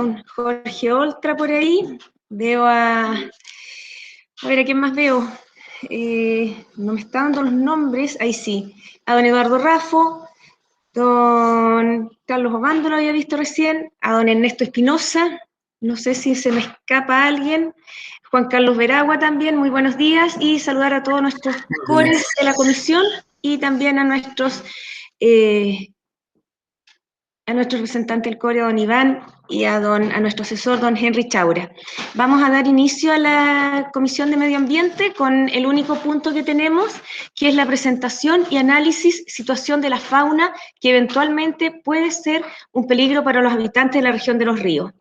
don Jorge Oltra por ahí. Veo a ver, ¿a quién más veo? No me están dando los nombres. Ahí sí. A don Eduardo Raffo, don Carlos Obando lo había visto recién, a don Ernesto Espinosa, no sé si se me escapa alguien, Juan Carlos Veragua también, muy buenos días, y saludar a todos nuestros cores de la comisión y también a nuestro representante del core, don Iván, y a nuestro asesor, don Henry Chaura. Vamos a dar inicio a la Comisión de Medio Ambiente con el único punto que tenemos, que es la presentación y análisis, situación de la fauna, que eventualmente puede ser un peligro para los habitantes de la región de Los Ríos.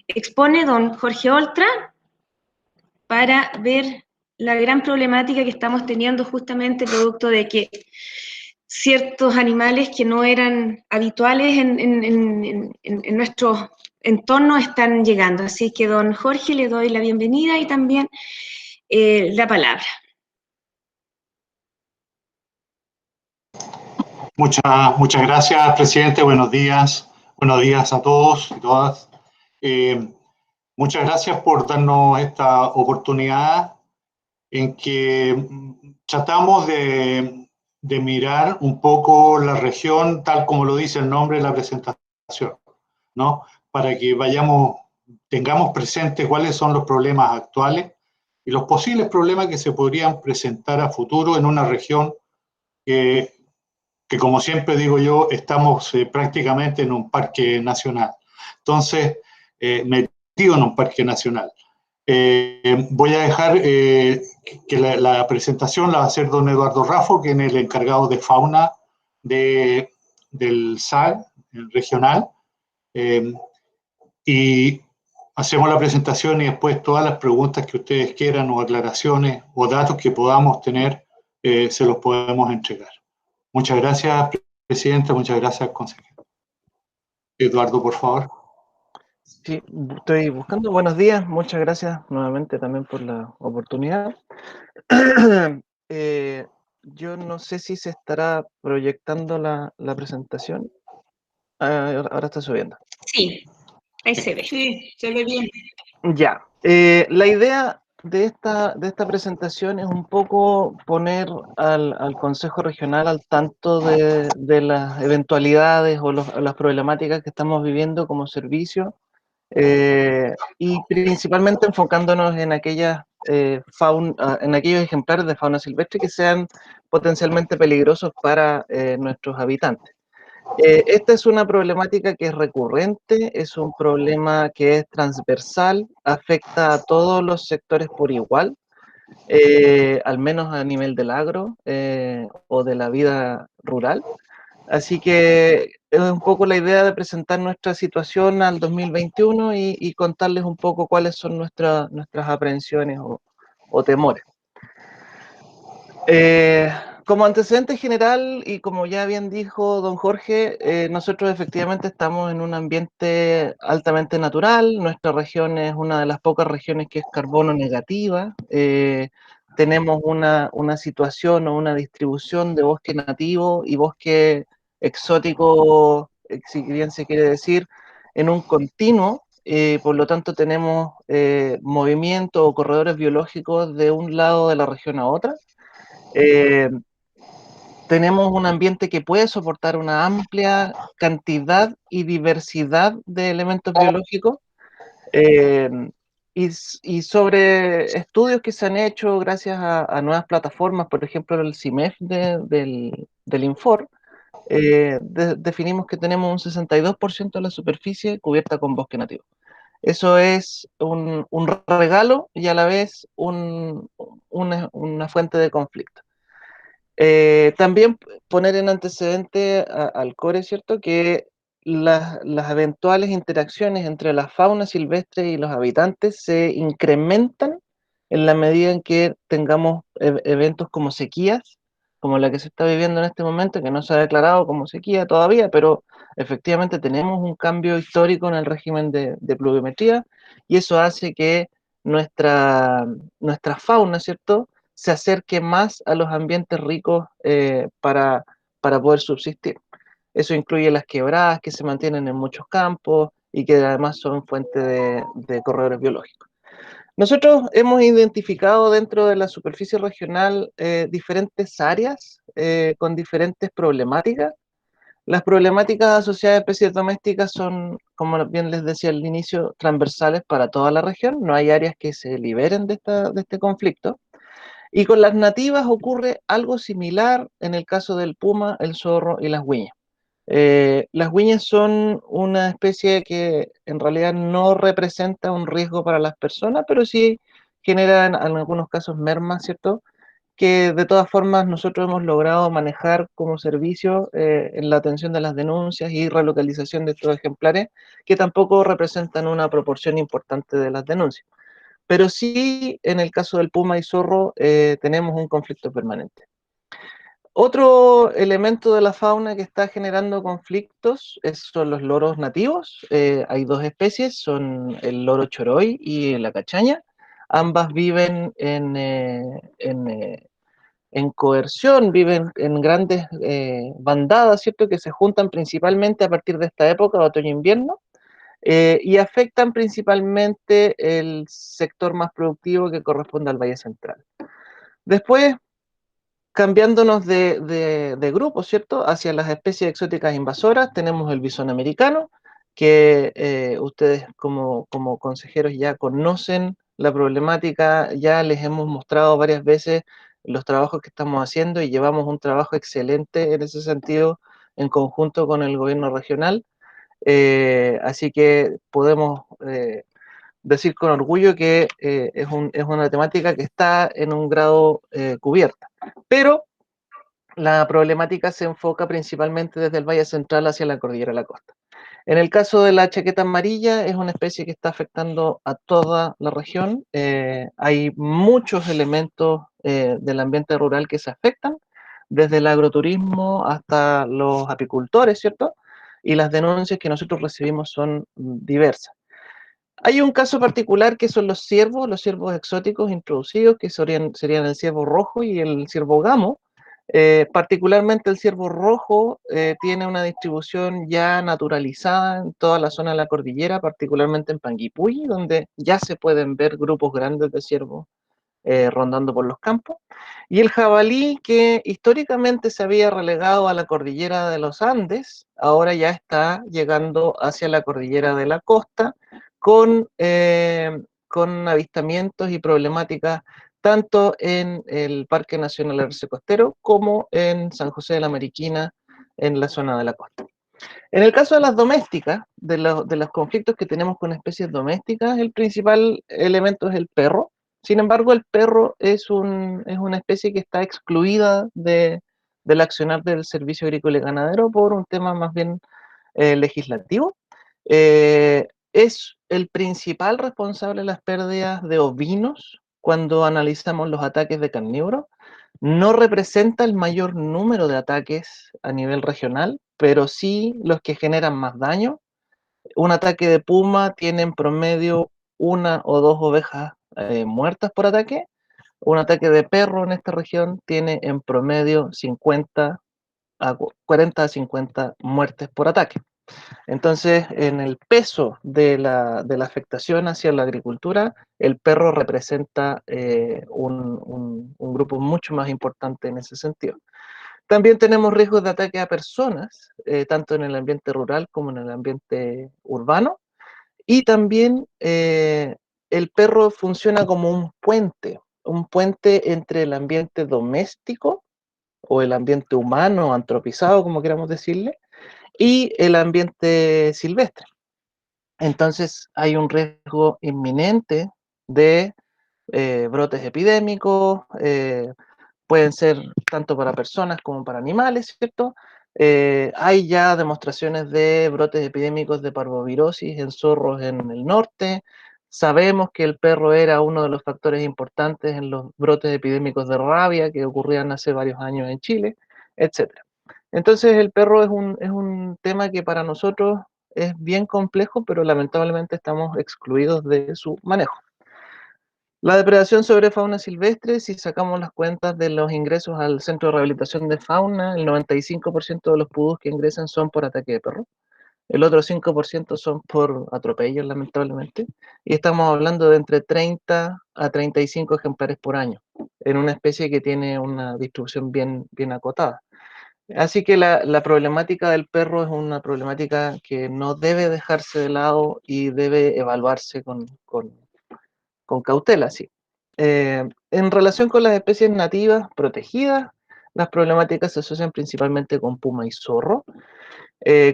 Expone don Jorge Oltra para ver la gran problemática que estamos teniendo justamente producto de que ciertos animales que no eran habituales en nuestro entorno están llegando. Así que, don Jorge, le doy la bienvenida y también la palabra. Muchas gracias, presidente. Buenos días a todos y todas. Muchas gracias por darnos esta oportunidad en que tratamos de mirar un poco la región tal como lo dice el nombre de la presentación, ¿no? Para que tengamos presentes cuáles son los problemas actuales y los posibles problemas que se podrían presentar a futuro en una región que como siempre digo yo, estamos prácticamente en un parque nacional. Entonces, metido en un parque nacional. Voy a dejar que la presentación la va a hacer don Eduardo Raffo, que es el encargado de fauna del SAG regional. Y hacemos la presentación y después todas las preguntas que ustedes quieran o aclaraciones o datos que podamos tener, se los podemos entregar. Muchas gracias, presidenta. Muchas gracias, consejero. Eduardo, por favor. Sí, estoy buscando. Buenos días. Muchas gracias nuevamente también por la oportunidad. Yo no sé si se estará proyectando la presentación. Ahora está subiendo. Sí, ahí se ve. Sí, se ve bien. Ya. La idea de esta presentación es un poco poner al Consejo Regional al tanto de las eventualidades o las problemáticas que estamos viviendo como servicio, y principalmente enfocándonos en en aquellos ejemplares de fauna silvestre que sean potencialmente peligrosos para nuestros habitantes. Esta es una problemática que es recurrente, es un problema que es transversal, afecta a todos los sectores por igual, al menos a nivel del agro o de la vida rural. Así que es un poco la idea de presentar nuestra situación al 2021 y contarles un poco cuáles son nuestras aprehensiones o temores. Como antecedente general, y como ya bien dijo don Jorge, nosotros efectivamente estamos en un ambiente altamente natural. Nuestra región es una de las pocas regiones que es carbono negativa. Tenemos una situación o una distribución de bosque nativo y bosque exótico, si bien se quiere decir, en un continuo. Por lo tanto, tenemos movimientos o corredores biológicos de un lado de la región a otra. Tenemos un ambiente que puede soportar una amplia cantidad y diversidad de elementos biológicos, y sobre estudios que se han hecho gracias a nuevas plataformas, por ejemplo el CIMEF del Infor, definimos que tenemos un 62% de la superficie cubierta con bosque nativo. Eso es un regalo y a la vez una fuente de conflicto. También poner en antecedente al core, ¿cierto?, que las eventuales interacciones entre la fauna silvestre y los habitantes se incrementan en la medida en que tengamos eventos como sequías, como la que se está viviendo en este momento, que no se ha declarado como sequía todavía, pero efectivamente tenemos un cambio histórico en el régimen de pluviometría, y eso hace que nuestra fauna, ¿cierto?, se acerque más a los ambientes ricos para poder subsistir. Eso incluye las quebradas que se mantienen en muchos campos, y que además son fuente de corredores biológicos. Nosotros hemos identificado dentro de la superficie regional diferentes áreas con diferentes problemáticas. Las problemáticas asociadas a especies domésticas son, como bien les decía al inicio, transversales para toda la región. No hay áreas que se liberen de este conflicto. Y con las nativas ocurre algo similar en el caso del puma, el zorro y las huiñas. Las huiñas son una especie que en realidad no representa un riesgo para las personas, pero sí generan en algunos casos mermas, ¿cierto? Que de todas formas nosotros hemos logrado manejar como servicio en la atención de las denuncias y relocalización de estos ejemplares, que tampoco representan una proporción importante de las denuncias. Pero sí, en el caso del puma y zorro, tenemos un conflicto permanente. Otro elemento de la fauna que está generando conflictos son los loros nativos. Hay dos especies, son el loro choroy y la cachaña. Ambas viven en coerción, viven en grandes bandadas, ¿cierto? Que se juntan principalmente a partir de esta época, otoño-invierno, y afectan principalmente el sector más productivo que corresponde al Valle Central. Después, cambiándonos de grupo, ¿cierto? Hacia las especies exóticas invasoras, tenemos el bisón americano, que ustedes como consejeros ya conocen la problemática, ya les hemos mostrado varias veces los trabajos que estamos haciendo y llevamos un trabajo excelente en ese sentido en conjunto con el gobierno regional. Así que podemos decir con orgullo que es una temática que está en un grado cubierta. Pero la problemática se enfoca principalmente desde el Valle Central hacia la Cordillera de la Costa. En el caso de la chaqueta amarilla, es una especie que está afectando a toda la región. Hay muchos elementos del ambiente rural que se afectan, desde el agroturismo hasta los apicultores, ¿cierto? Y las denuncias que nosotros recibimos son diversas. Hay un caso particular que son los ciervos exóticos introducidos, que serían el ciervo rojo y el ciervo gamo. Particularmente el ciervo rojo tiene una distribución ya naturalizada en toda la zona de la cordillera, particularmente en Panguipulli, donde ya se pueden ver grupos grandes de ciervos rondando por los campos. Y el jabalí, que históricamente se había relegado a la cordillera de los Andes, ahora ya está llegando hacia la cordillera de la costa con avistamientos y problemáticas tanto en el Parque Nacional Arce Costero como en San José de la Mariquina, en la zona de la costa. En el caso de las domésticas, de los conflictos que tenemos con especies domésticas, el principal elemento es el perro. Sin embargo, el perro es una especie que está excluida del accionar del Servicio Agrícola y Ganadero por un tema más bien legislativo. Es el principal responsable de las pérdidas de ovinos cuando analizamos los ataques de carnívoros. No representa el mayor número de ataques a nivel regional, pero sí los que generan más daño. Un ataque de puma tiene en promedio una o dos ovejas muertas por ataque. Un ataque de perro en esta región tiene en promedio 40 a 50 muertes por ataque. Entonces, en el peso de la afectación hacia la agricultura, el perro representa un grupo mucho más importante en ese sentido. También tenemos riesgos de ataque a personas, tanto en el ambiente rural como en el ambiente urbano. Y también el perro funciona como un puente entre el ambiente doméstico o el ambiente humano, antropizado, como queramos decirle, y el ambiente silvestre. Entonces hay un riesgo inminente de brotes epidémicos, pueden ser tanto para personas como para animales, ¿cierto? Hay ya demostraciones de brotes epidémicos de parvovirosis en zorros en el norte. Sabemos que el perro era uno de los factores importantes en los brotes epidémicos de rabia que ocurrían hace varios años en Chile, etc. Entonces el perro es un tema que para nosotros es bien complejo, pero lamentablemente estamos excluidos de su manejo. La depredación sobre fauna silvestre, si sacamos las cuentas de los ingresos al Centro de Rehabilitación de Fauna, el 95% de los pudús que ingresan son por ataque de perro. el otro 5% son por atropellos, lamentablemente, y estamos hablando de entre 30 a 35 ejemplares por año, en una especie que tiene una distribución bien acotada. Así que la problemática del perro es una problemática que no debe dejarse de lado y debe evaluarse con cautela, sí. En relación con las especies nativas protegidas, las problemáticas se asocian principalmente con puma y zorro.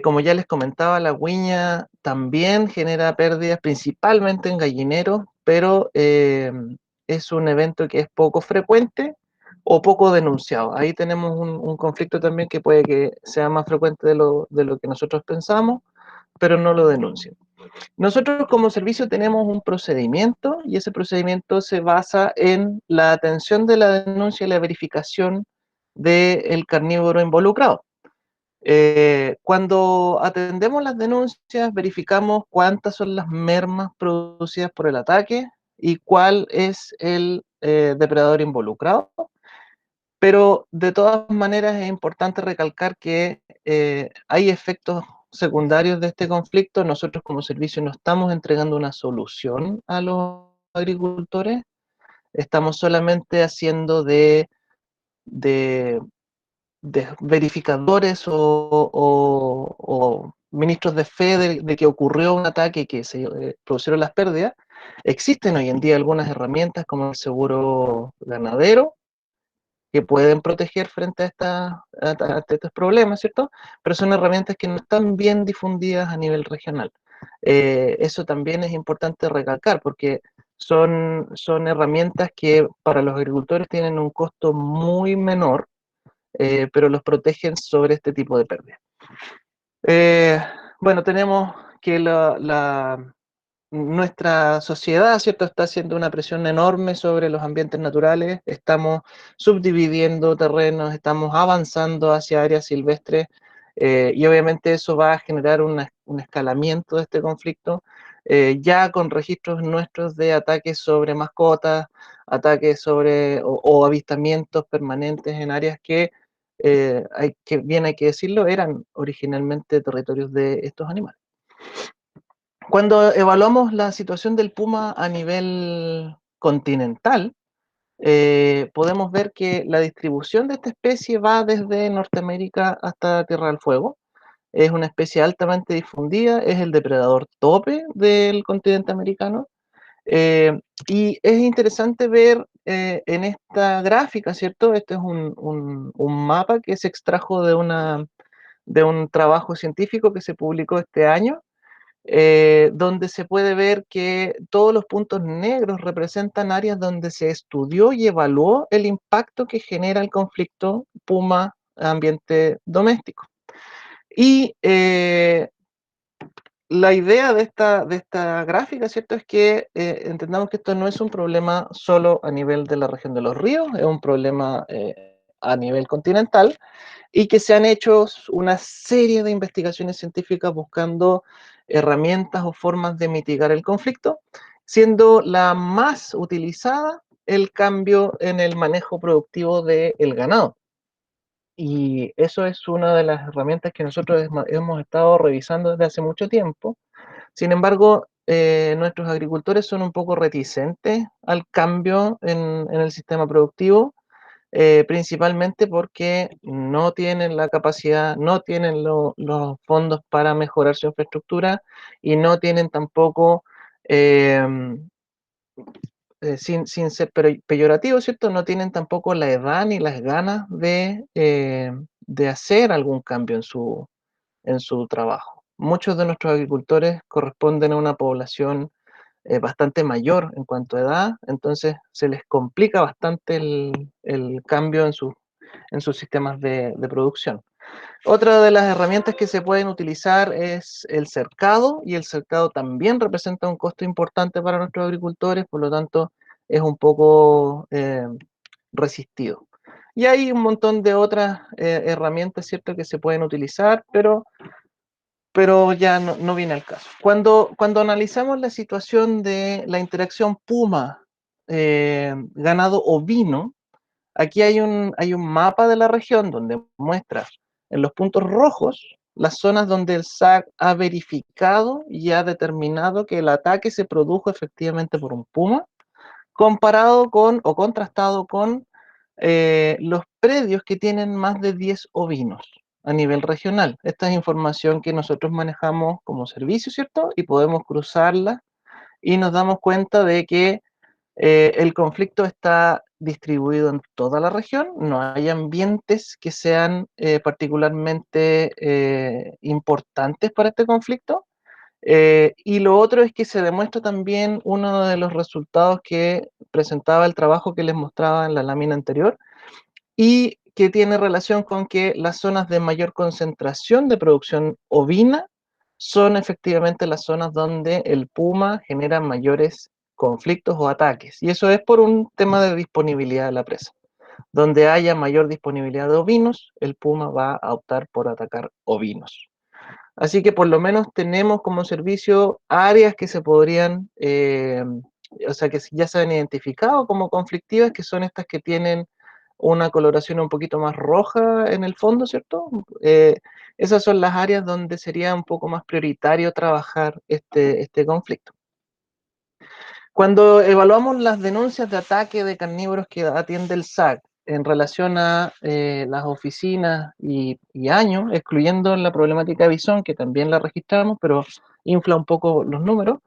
Como ya les comentaba, la huiña también genera pérdidas principalmente en gallineros, pero es un evento que es poco frecuente o poco denunciado. Ahí tenemos un conflicto también que puede que sea más frecuente de lo que nosotros pensamos, pero no lo denuncian. Nosotros como servicio tenemos un procedimiento y ese procedimiento se basa en la atención de la denuncia y la verificación del carnívoro involucrado. Cuando atendemos las denuncias, verificamos cuántas son las mermas producidas por el ataque y cuál es el depredador involucrado. Pero de todas maneras es importante recalcar que hay efectos secundarios de este conflicto. Nosotros como servicio no estamos entregando una solución a los agricultores, estamos solamente haciendo de verificadores o ministros de fe de que ocurrió un ataque y que se produjeron las pérdidas. Existen hoy en día algunas herramientas como el seguro ganadero que pueden proteger frente a estos problemas, ¿cierto? Pero son herramientas que no están bien difundidas a nivel regional. Eso también es importante recalcar porque son herramientas que para los agricultores tienen un costo muy menor, pero los protegen sobre este tipo de pérdidas. Bueno, tenemos que nuestra sociedad, ¿cierto?, está haciendo una presión enorme sobre los ambientes naturales, estamos subdividiendo terrenos, estamos avanzando hacia áreas silvestres, y obviamente eso va a generar un escalamiento de este conflicto, ya con registros nuestros de ataques sobre mascotas, ataques sobre o avistamientos permanentes en áreas que, bien hay que decirlo, eran originalmente territorios de estos animales. Cuando evaluamos la situación del puma a nivel continental, podemos ver que la distribución de esta especie va desde Norteamérica hasta Tierra del Fuego. Es una especie altamente difundida, es el depredador tope del continente americano. Y es interesante ver en esta gráfica, ¿cierto? Este es un mapa que se extrajo de un trabajo científico que se publicó este año, donde se puede ver que todos los puntos negros representan áreas donde se estudió y evaluó el impacto que genera el conflicto puma-ambiente doméstico. Y la idea de esta gráfica, ¿cierto?, es que entendamos que esto no es un problema solo a nivel de la región de los ríos, es un problema a nivel continental, y que se han hecho una serie de investigaciones científicas buscando herramientas o formas de mitigar el conflicto, siendo la más utilizada el cambio en el manejo productivo del ganado. Y eso es una de las herramientas que nosotros hemos estado revisando desde hace mucho tiempo. Sin embargo, nuestros agricultores son un poco reticentes al cambio en el sistema productivo, principalmente porque no tienen la capacidad, no tienen los fondos para mejorar su infraestructura y no tienen tampoco, sin ser peyorativo, ¿cierto? No tienen tampoco la edad ni las ganas de hacer algún cambio en su trabajo. Muchos de nuestros agricultores corresponden a una población bastante mayor en cuanto a edad, entonces se les complica bastante el cambio en sus sistemas de producción. Otra de las herramientas que se pueden utilizar es el cercado, y el cercado también representa un costo importante para nuestros agricultores, por lo tanto es un poco resistido. Y hay un montón de otras herramientas, ¿cierto?, que se pueden utilizar, pero ya no viene al caso. Cuando analizamos la situación de la interacción puma ganado ovino, aquí hay un mapa de la región donde muestra en los puntos rojos las zonas donde el SAC ha verificado y ha determinado que el ataque se produjo efectivamente por un puma, comparado con o contrastado con los predios que tienen más de 10 ovinos a nivel regional. Esta es información que nosotros manejamos como servicio, ¿cierto? Y podemos cruzarla y nos damos cuenta de que el conflicto está distribuido en toda la región, no hay ambientes que sean particularmente importantes para este conflicto. Y lo otro es que se demuestra también uno de los resultados que presentaba el trabajo que les mostraba en la lámina anterior, y que tiene relación con que las zonas de mayor concentración de producción ovina son efectivamente las zonas donde el puma genera mayores conflictos o ataques. Y eso es por un tema de disponibilidad de la presa. Donde haya mayor disponibilidad de ovinos, el puma va a optar por atacar ovinos. Así que por lo menos tenemos como servicio áreas que se podrían, o sea, que ya se han identificado como conflictivas, que son estas que tienen una coloración un poquito más roja en el fondo, ¿cierto? Esas son las áreas donde sería un poco más prioritario trabajar este conflicto. Cuando evaluamos las denuncias de ataque de carnívoros que atiende el SAC en relación a las oficinas y años, excluyendo la problemática de Bison, que también la registramos, pero infla un poco los números,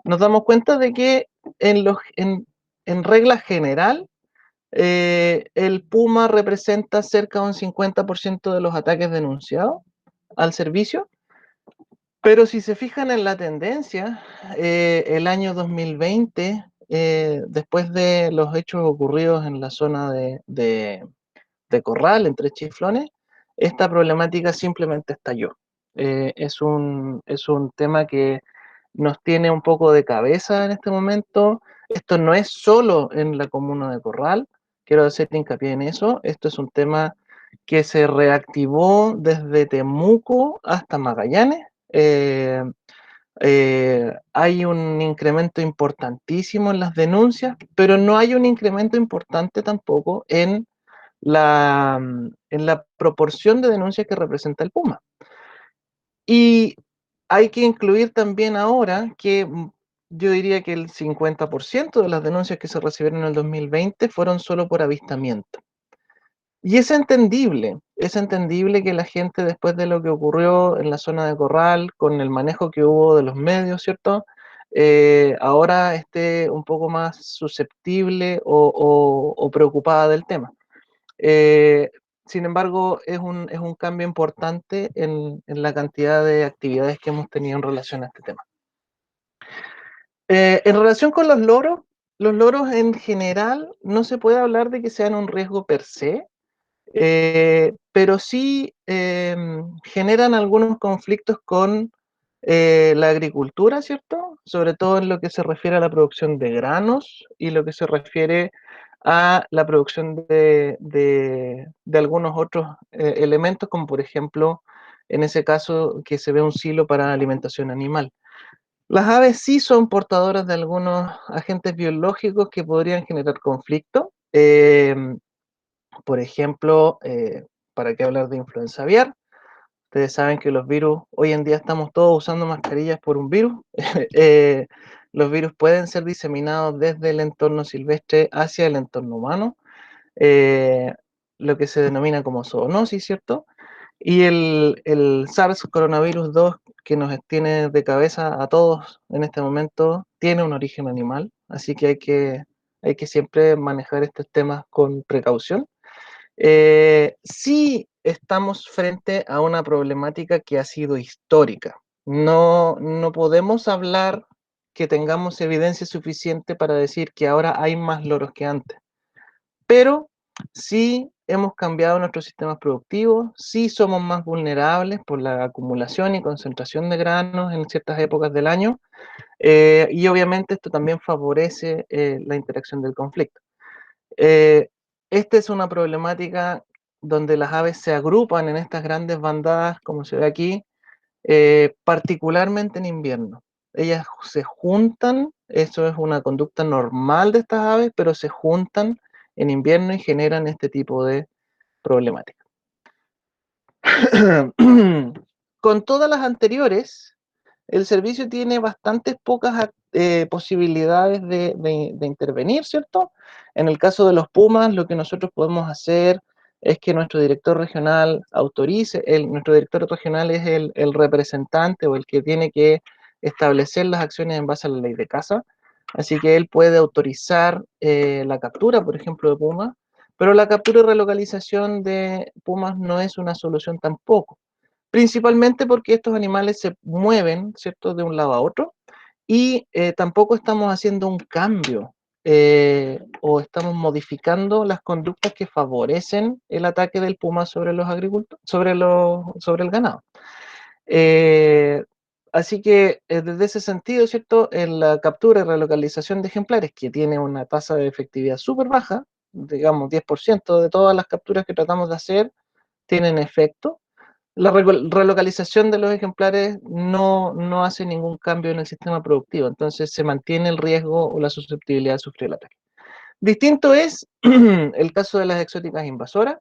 nos damos cuenta de que en regla general, el puma representa cerca de un 50% de los ataques denunciados al servicio, pero si se fijan en la tendencia, el año 2020, después de los hechos ocurridos en la zona de Corral, entre Chiflones, esta problemática simplemente estalló. Es un tema que nos tiene un poco de cabeza en este momento. Esto no es solo en la comuna de Corral, quiero hacer hincapié en eso. Esto es un tema que se reactivó desde Temuco hasta Magallanes. Hay un incremento importantísimo en las denuncias, pero no hay un incremento importante tampoco en la proporción de denuncias que representa el puma. Y hay que incluir también ahora que yo diría que el 50% de las denuncias que se recibieron en el 2020 fueron solo por avistamiento. Y es entendible que la gente, después de lo que ocurrió en la zona de Corral, con el manejo que hubo de los medios, ¿cierto? Ahora esté un poco más susceptible o preocupada del tema. Sin embargo, es un cambio importante en la cantidad de actividades que hemos tenido en relación a este tema. En relación con los loros en general no se puede hablar de que sean un riesgo per se, pero sí generan algunos conflictos con la agricultura, ¿cierto? Sobre todo en lo que se refiere a la producción de granos y lo que se refiere a la producción de algunos otros elementos, como por ejemplo, en ese caso, que se ve un silo para alimentación animal. Las aves sí son portadoras de algunos agentes biológicos que podrían generar conflicto. Por ejemplo, ¿para qué hablar de influenza aviar? Ustedes saben que los virus, hoy en día estamos todos usando mascarillas por un virus. Los virus pueden ser diseminados desde el entorno silvestre hacia el entorno humano, lo que se denomina como zoonosis, ¿cierto? Y el SARS coronavirus 2, que nos tiene de cabeza a todos en este momento, tiene un origen animal, así que hay que siempre manejar estos temas con precaución. Sí estamos frente a una problemática que ha sido histórica. No podemos hablar que tengamos evidencia suficiente para decir que ahora hay más loros que antes, pero sí hemos cambiado nuestros sistemas productivos, sí somos más vulnerables por la acumulación y concentración de granos en ciertas épocas del año, y obviamente esto también favorece la interacción del conflicto. Esta es una problemática donde las aves se agrupan en estas grandes bandadas, como se ve aquí, particularmente en invierno. Ellas se juntan, eso es una conducta normal de estas aves, pero se juntan en invierno y generan este tipo de problemática. con todas las anteriores, el servicio tiene bastantes pocas posibilidades de intervenir, ¿cierto? En el caso de los Pumas, lo que nosotros podemos hacer es que nuestro director regional autorice, nuestro director regional es el representante o el que tiene que establecer las acciones en base a la ley de caza, así que él puede autorizar la captura, por ejemplo, de Pumas, pero la captura y relocalización de Pumas no es una solución tampoco. Principalmente porque estos animales se mueven, ¿cierto?, de un lado a otro, y tampoco estamos haciendo un cambio o estamos modificando las conductas que favorecen el ataque del puma sobre los agricultores, sobre el ganado. Así que desde ese sentido, ¿cierto?, en la captura y relocalización de ejemplares, que tiene una tasa de efectividad súper baja, digamos 10% de todas las capturas que tratamos de hacer tienen efecto. La relocalización de los ejemplares no hace ningún cambio en el sistema productivo, entonces se mantiene el riesgo o la susceptibilidad de sufrir el ataque. Distinto es el caso de las exóticas invasoras.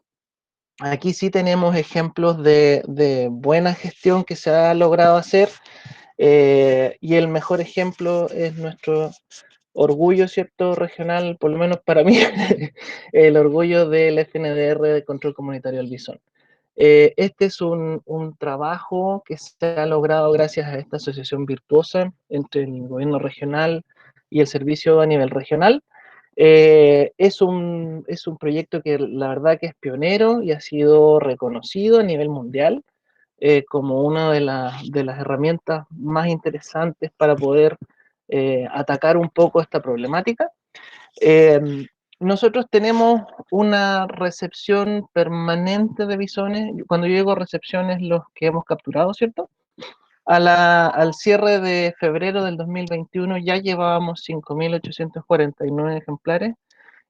Aquí sí tenemos ejemplos de buena gestión que se ha logrado hacer, y el mejor ejemplo es nuestro orgullo, ¿cierto?, regional, por lo menos para mí, el orgullo del FNDR de Control Comunitario del Bisón. Este es un trabajo que se ha logrado gracias a esta asociación virtuosa entre el gobierno regional y el servicio a nivel regional. Es un proyecto que la verdad que es pionero y ha sido reconocido a nivel mundial como una de las herramientas más interesantes para poder atacar un poco esta problemática. Nosotros tenemos una recepción permanente de bisones. Cuando yo digo recepciones, los que hemos capturado, ¿cierto? Al cierre de febrero del 2021 ya llevábamos 5.849 ejemplares.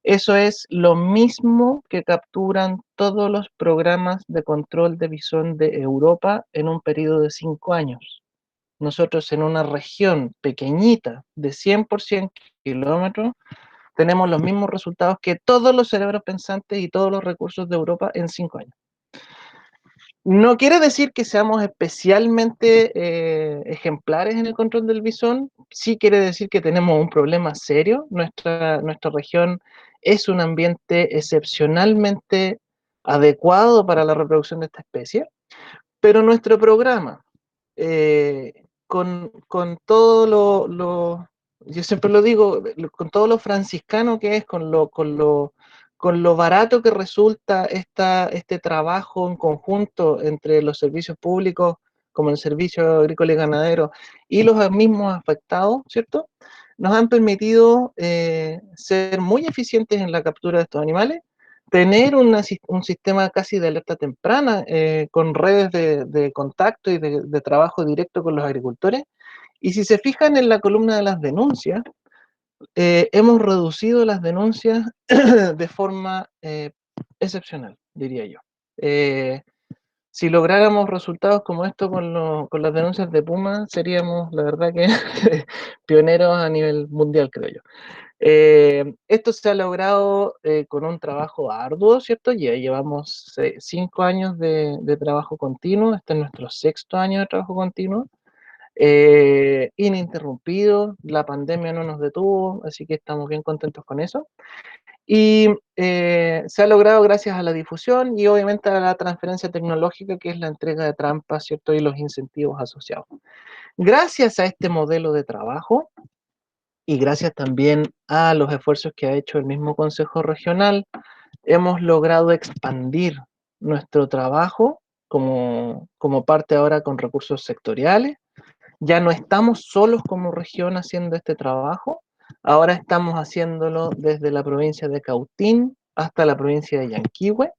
Eso es lo mismo que capturan todos los programas de control de bisón de Europa en un periodo de 5 años. Nosotros en una región pequeñita de 100 por 100 kilómetros tenemos los mismos resultados que todos los cerebros pensantes y todos los recursos de Europa en 5 años. No quiere decir que seamos especialmente ejemplares en el control del bisón, sí quiere decir que tenemos un problema serio. Nuestra región es un ambiente excepcionalmente adecuado para la reproducción de esta especie, pero nuestro programa, con todo yo siempre lo digo, con todo lo franciscano que es, con lo barato que resulta este trabajo en conjunto entre los servicios públicos, como el Servicio Agrícola y Ganadero, y los mismos afectados, ¿cierto? Nos han permitido ser muy eficientes en la captura de estos animales, tener un sistema casi de alerta temprana, con redes de contacto y de trabajo directo con los agricultores. Y si se fijan en la columna de las denuncias, hemos reducido las denuncias de forma excepcional, diría yo. Si lográramos resultados como esto con las denuncias de Puma, seríamos, la verdad que, pioneros a nivel mundial, creo yo. Esto se ha logrado con un trabajo arduo, ¿cierto? Ya llevamos 5 años de trabajo continuo, este es nuestro 6º año de trabajo continuo, ininterrumpido, la pandemia no nos detuvo, así que estamos bien contentos con eso. Y se ha logrado gracias a la difusión y obviamente a la transferencia tecnológica, que es la entrega de trampas, ¿cierto? Y los incentivos asociados. Gracias a este modelo de trabajo, y gracias también a los esfuerzos que ha hecho el mismo Consejo Regional, hemos logrado expandir nuestro trabajo como parte ahora con recursos sectoriales. Ya no estamos solos como región haciendo este trabajo, ahora estamos haciéndolo desde la provincia de Cautín hasta la provincia de Yanquihue,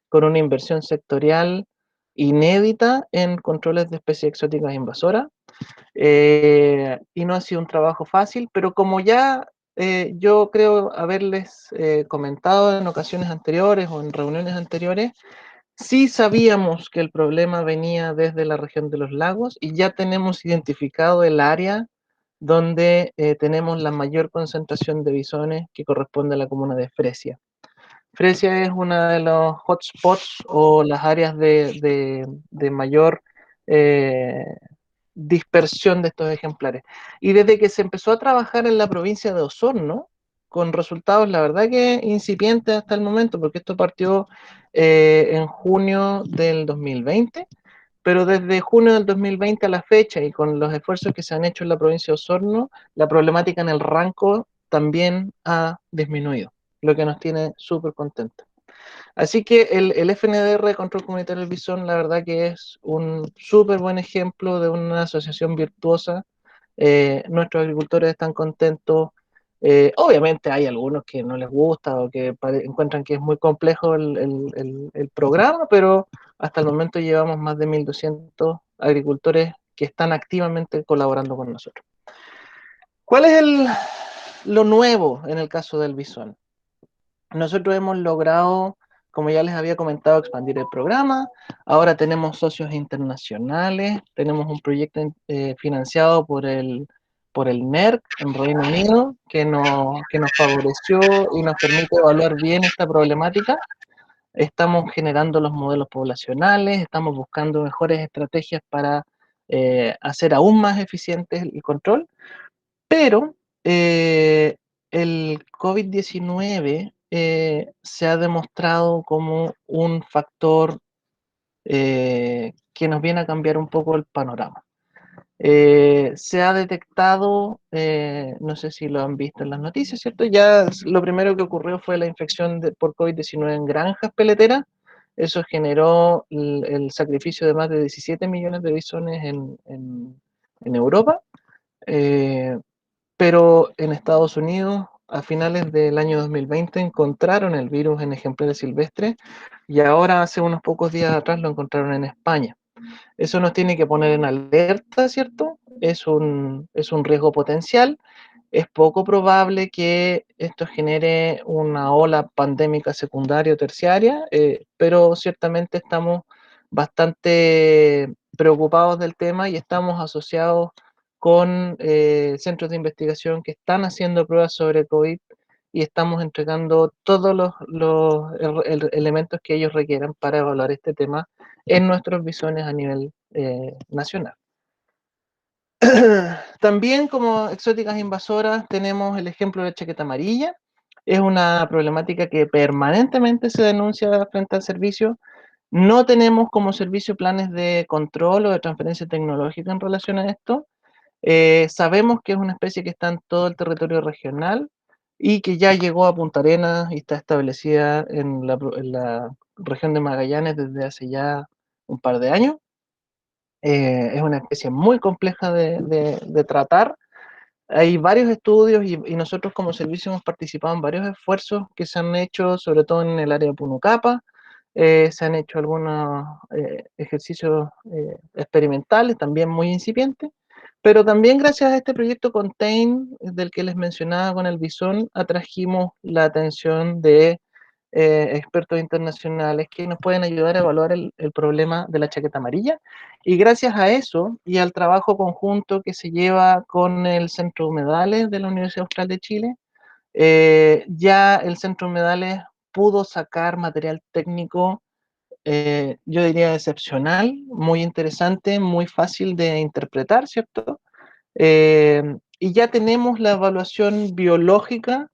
con una inversión sectorial inédita en controles de especies exóticas invasoras. Y no ha sido un trabajo fácil, pero como ya yo creo haberles comentado en ocasiones anteriores o en reuniones anteriores, sí sabíamos que el problema venía desde la región de los lagos y ya tenemos identificado el área donde tenemos la mayor concentración de bisones, que corresponde a la comuna de Fresia. Fresia es una de los hotspots o las áreas de mayor dispersión de estos ejemplares. Y desde que se empezó a trabajar en la provincia de Osorno, con resultados, la verdad que incipientes hasta el momento, porque esto partió en junio del 2020, pero desde junio del 2020 a la fecha y con los esfuerzos que se han hecho en la provincia de Osorno, la problemática en el Ranco también ha disminuido, lo que nos tiene súper contentos. Así que el FNDR Control Comunitario del Bisón, la verdad que es un súper buen ejemplo de una asociación virtuosa. Nuestros agricultores están contentos. Obviamente hay algunos que no les gusta o que encuentran que es muy complejo el programa, pero hasta el momento llevamos más de 1.200 agricultores que están activamente colaborando con nosotros. ¿Cuál es lo nuevo en el caso del bisón? Nosotros hemos logrado, como ya les había comentado, expandir el programa. Ahora tenemos socios internacionales, tenemos un proyecto financiado por el NERC en Reino Unido, que nos favoreció y nos permite evaluar bien esta problemática. Estamos generando los modelos poblacionales, estamos buscando mejores estrategias para hacer aún más eficiente el control, pero el COVID-19 se ha demostrado como un factor que nos viene a cambiar un poco el panorama. Se ha detectado, no sé si lo han visto en las noticias, ¿cierto? Ya lo primero que ocurrió fue la infección por COVID-19 en granjas peleteras. Eso generó el sacrificio de más de 17 millones de bisones en Europa. Pero en Estados Unidos, a finales del año 2020, encontraron el virus en ejemplares silvestres y ahora, hace unos pocos días atrás, lo encontraron en España. Eso nos tiene que poner en alerta, ¿cierto? Es un riesgo potencial. Es poco probable que esto genere una ola pandémica secundaria o terciaria, pero ciertamente estamos bastante preocupados del tema y estamos asociados con centros de investigación que están haciendo pruebas sobre COVID y estamos entregando todos los elementos que ellos requieran para evaluar este tema en nuestros bisones a nivel nacional. También como exóticas invasoras tenemos el ejemplo de la chaqueta amarilla. Es una problemática que permanentemente se denuncia frente al servicio. No tenemos como servicio planes de control o de transferencia tecnológica en relación a esto. Sabemos que es una especie que está en todo el territorio regional y que ya llegó a Punta Arenas y está establecida en la región de Magallanes desde hace ya un par de años. Es una especie muy compleja de tratar. Hay varios estudios y nosotros como servicio hemos participado en varios esfuerzos que se han hecho, sobre todo en el área de Punucapa. Se han hecho algunos ejercicios experimentales, también muy incipientes, pero también gracias a este proyecto Contain, del que les mencionaba con el bisón, atrajimos la atención de expertos internacionales que nos pueden ayudar a evaluar el problema de la chaqueta amarilla. Y gracias a eso y al trabajo conjunto que se lleva con el Centro de Humedales de la Universidad Austral de Chile, ya el Centro de Humedales pudo sacar material técnico, yo diría excepcional, muy interesante, muy fácil de interpretar, ¿cierto? Y ya tenemos la evaluación biológica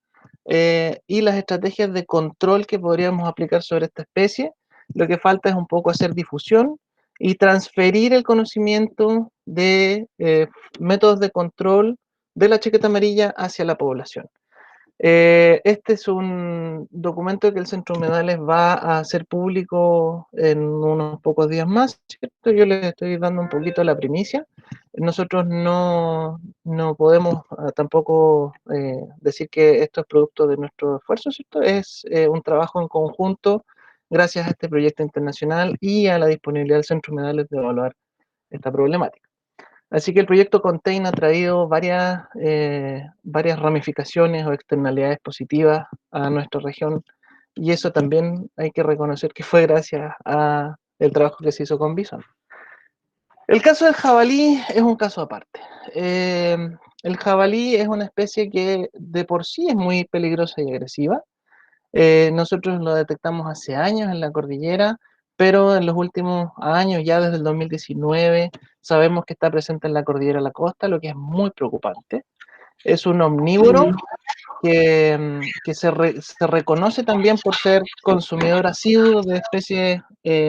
y las estrategias de control que podríamos aplicar sobre esta especie. Lo que falta es un poco hacer difusión y transferir el conocimiento de métodos de control de la chaqueta amarilla hacia la población. Este es un documento que el Centro de Humedales va a hacer público en unos pocos días más, ¿cierto? Yo les estoy dando un poquito la primicia. Nosotros no podemos tampoco decir que esto es producto de nuestro esfuerzo, ¿cierto? Es un trabajo en conjunto gracias a este proyecto internacional y a la disponibilidad del Centro de Humedales de evaluar esta problemática. Así que el proyecto Contain ha traído varias ramificaciones o externalidades positivas a nuestra región y eso también hay que reconocer que fue gracias al trabajo que se hizo con Bison. El caso del jabalí es un caso aparte. El jabalí es una especie que de por sí es muy peligrosa y agresiva. Nosotros lo detectamos hace años en la cordillera, pero en los últimos años, ya desde el 2019, sabemos que está presente en la cordillera de la costa, lo que es muy preocupante. Es un omnívoro que se reconoce también por ser consumidor asiduo de especies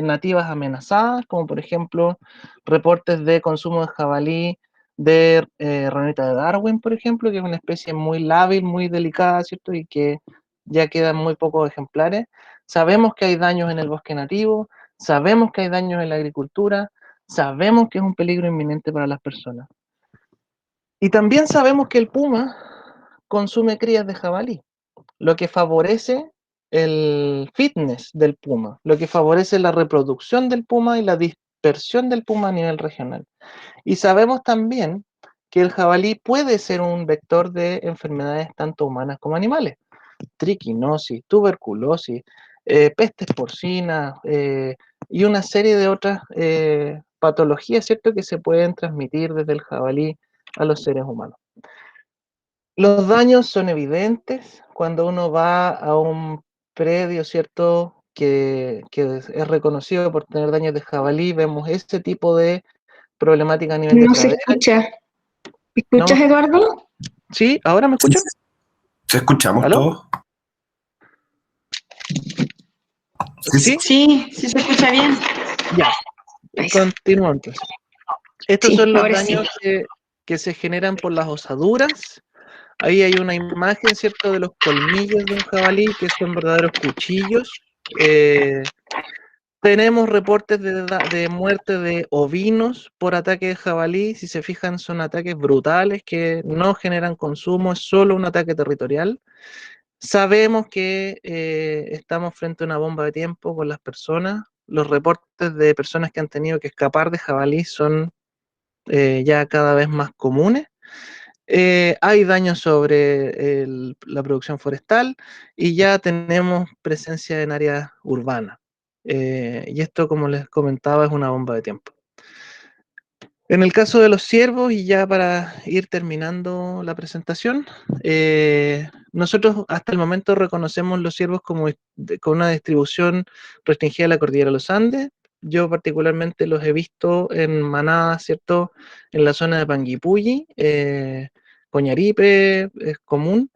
nativas amenazadas, como por ejemplo reportes de consumo de jabalí de ranita de Darwin, por ejemplo, que es una especie muy lábil, muy delicada, ¿cierto? Y que ya quedan muy pocos ejemplares. Sabemos que hay daños en el bosque nativo, sabemos que hay daños en la agricultura, sabemos que es un peligro inminente para las personas. Y también sabemos que el puma consume crías de jabalí, lo que favorece el fitness del puma, lo que favorece la reproducción del puma y la dispersión del puma a nivel regional. Y sabemos también que el jabalí puede ser un vector de enfermedades tanto humanas como animales, triquinosis, tuberculosis, pestes porcinas y una serie de otras patologías, ¿cierto?, que se pueden transmitir desde el jabalí a los seres humanos. Los daños son evidentes cuando uno va a un predio, ¿cierto?, que es reconocido por tener daños de jabalí. Vemos este tipo de problemática a nivel de No se pradera. escucha. No, ¿Escuchas, Eduardo? ¿sí? ¿Ahora me escuchan? ¿Se escuchamos ¿Aló? todos? ¿Sí? Sí, sí se escucha bien. Ya, Ahí sí. continúo entonces. Estos Sí, son los ahora daños sí. que se generan por las osaduras. Ahí hay una imagen, ¿cierto?, de los colmillos de un jabalí, que son verdaderos cuchillos. Tenemos reportes de muerte de ovinos por ataque de jabalí. Si se fijan, son ataques brutales que no generan consumo, es solo un ataque territorial. Sabemos que estamos frente a una bomba de tiempo con las personas. Los reportes de personas que han tenido que escapar de jabalí son ya cada vez más comunes. Hay daños sobre la producción forestal y ya tenemos presencia en áreas urbanas. Y esto, como les comentaba, es una bomba de tiempo. En el caso de los ciervos, y ya para ir terminando la presentación, nosotros hasta el momento reconocemos los ciervos como con una distribución restringida a la cordillera de los Andes. Yo particularmente los he visto en manadas, ¿cierto?, en la zona de Panguipulli, Coñaripe es común.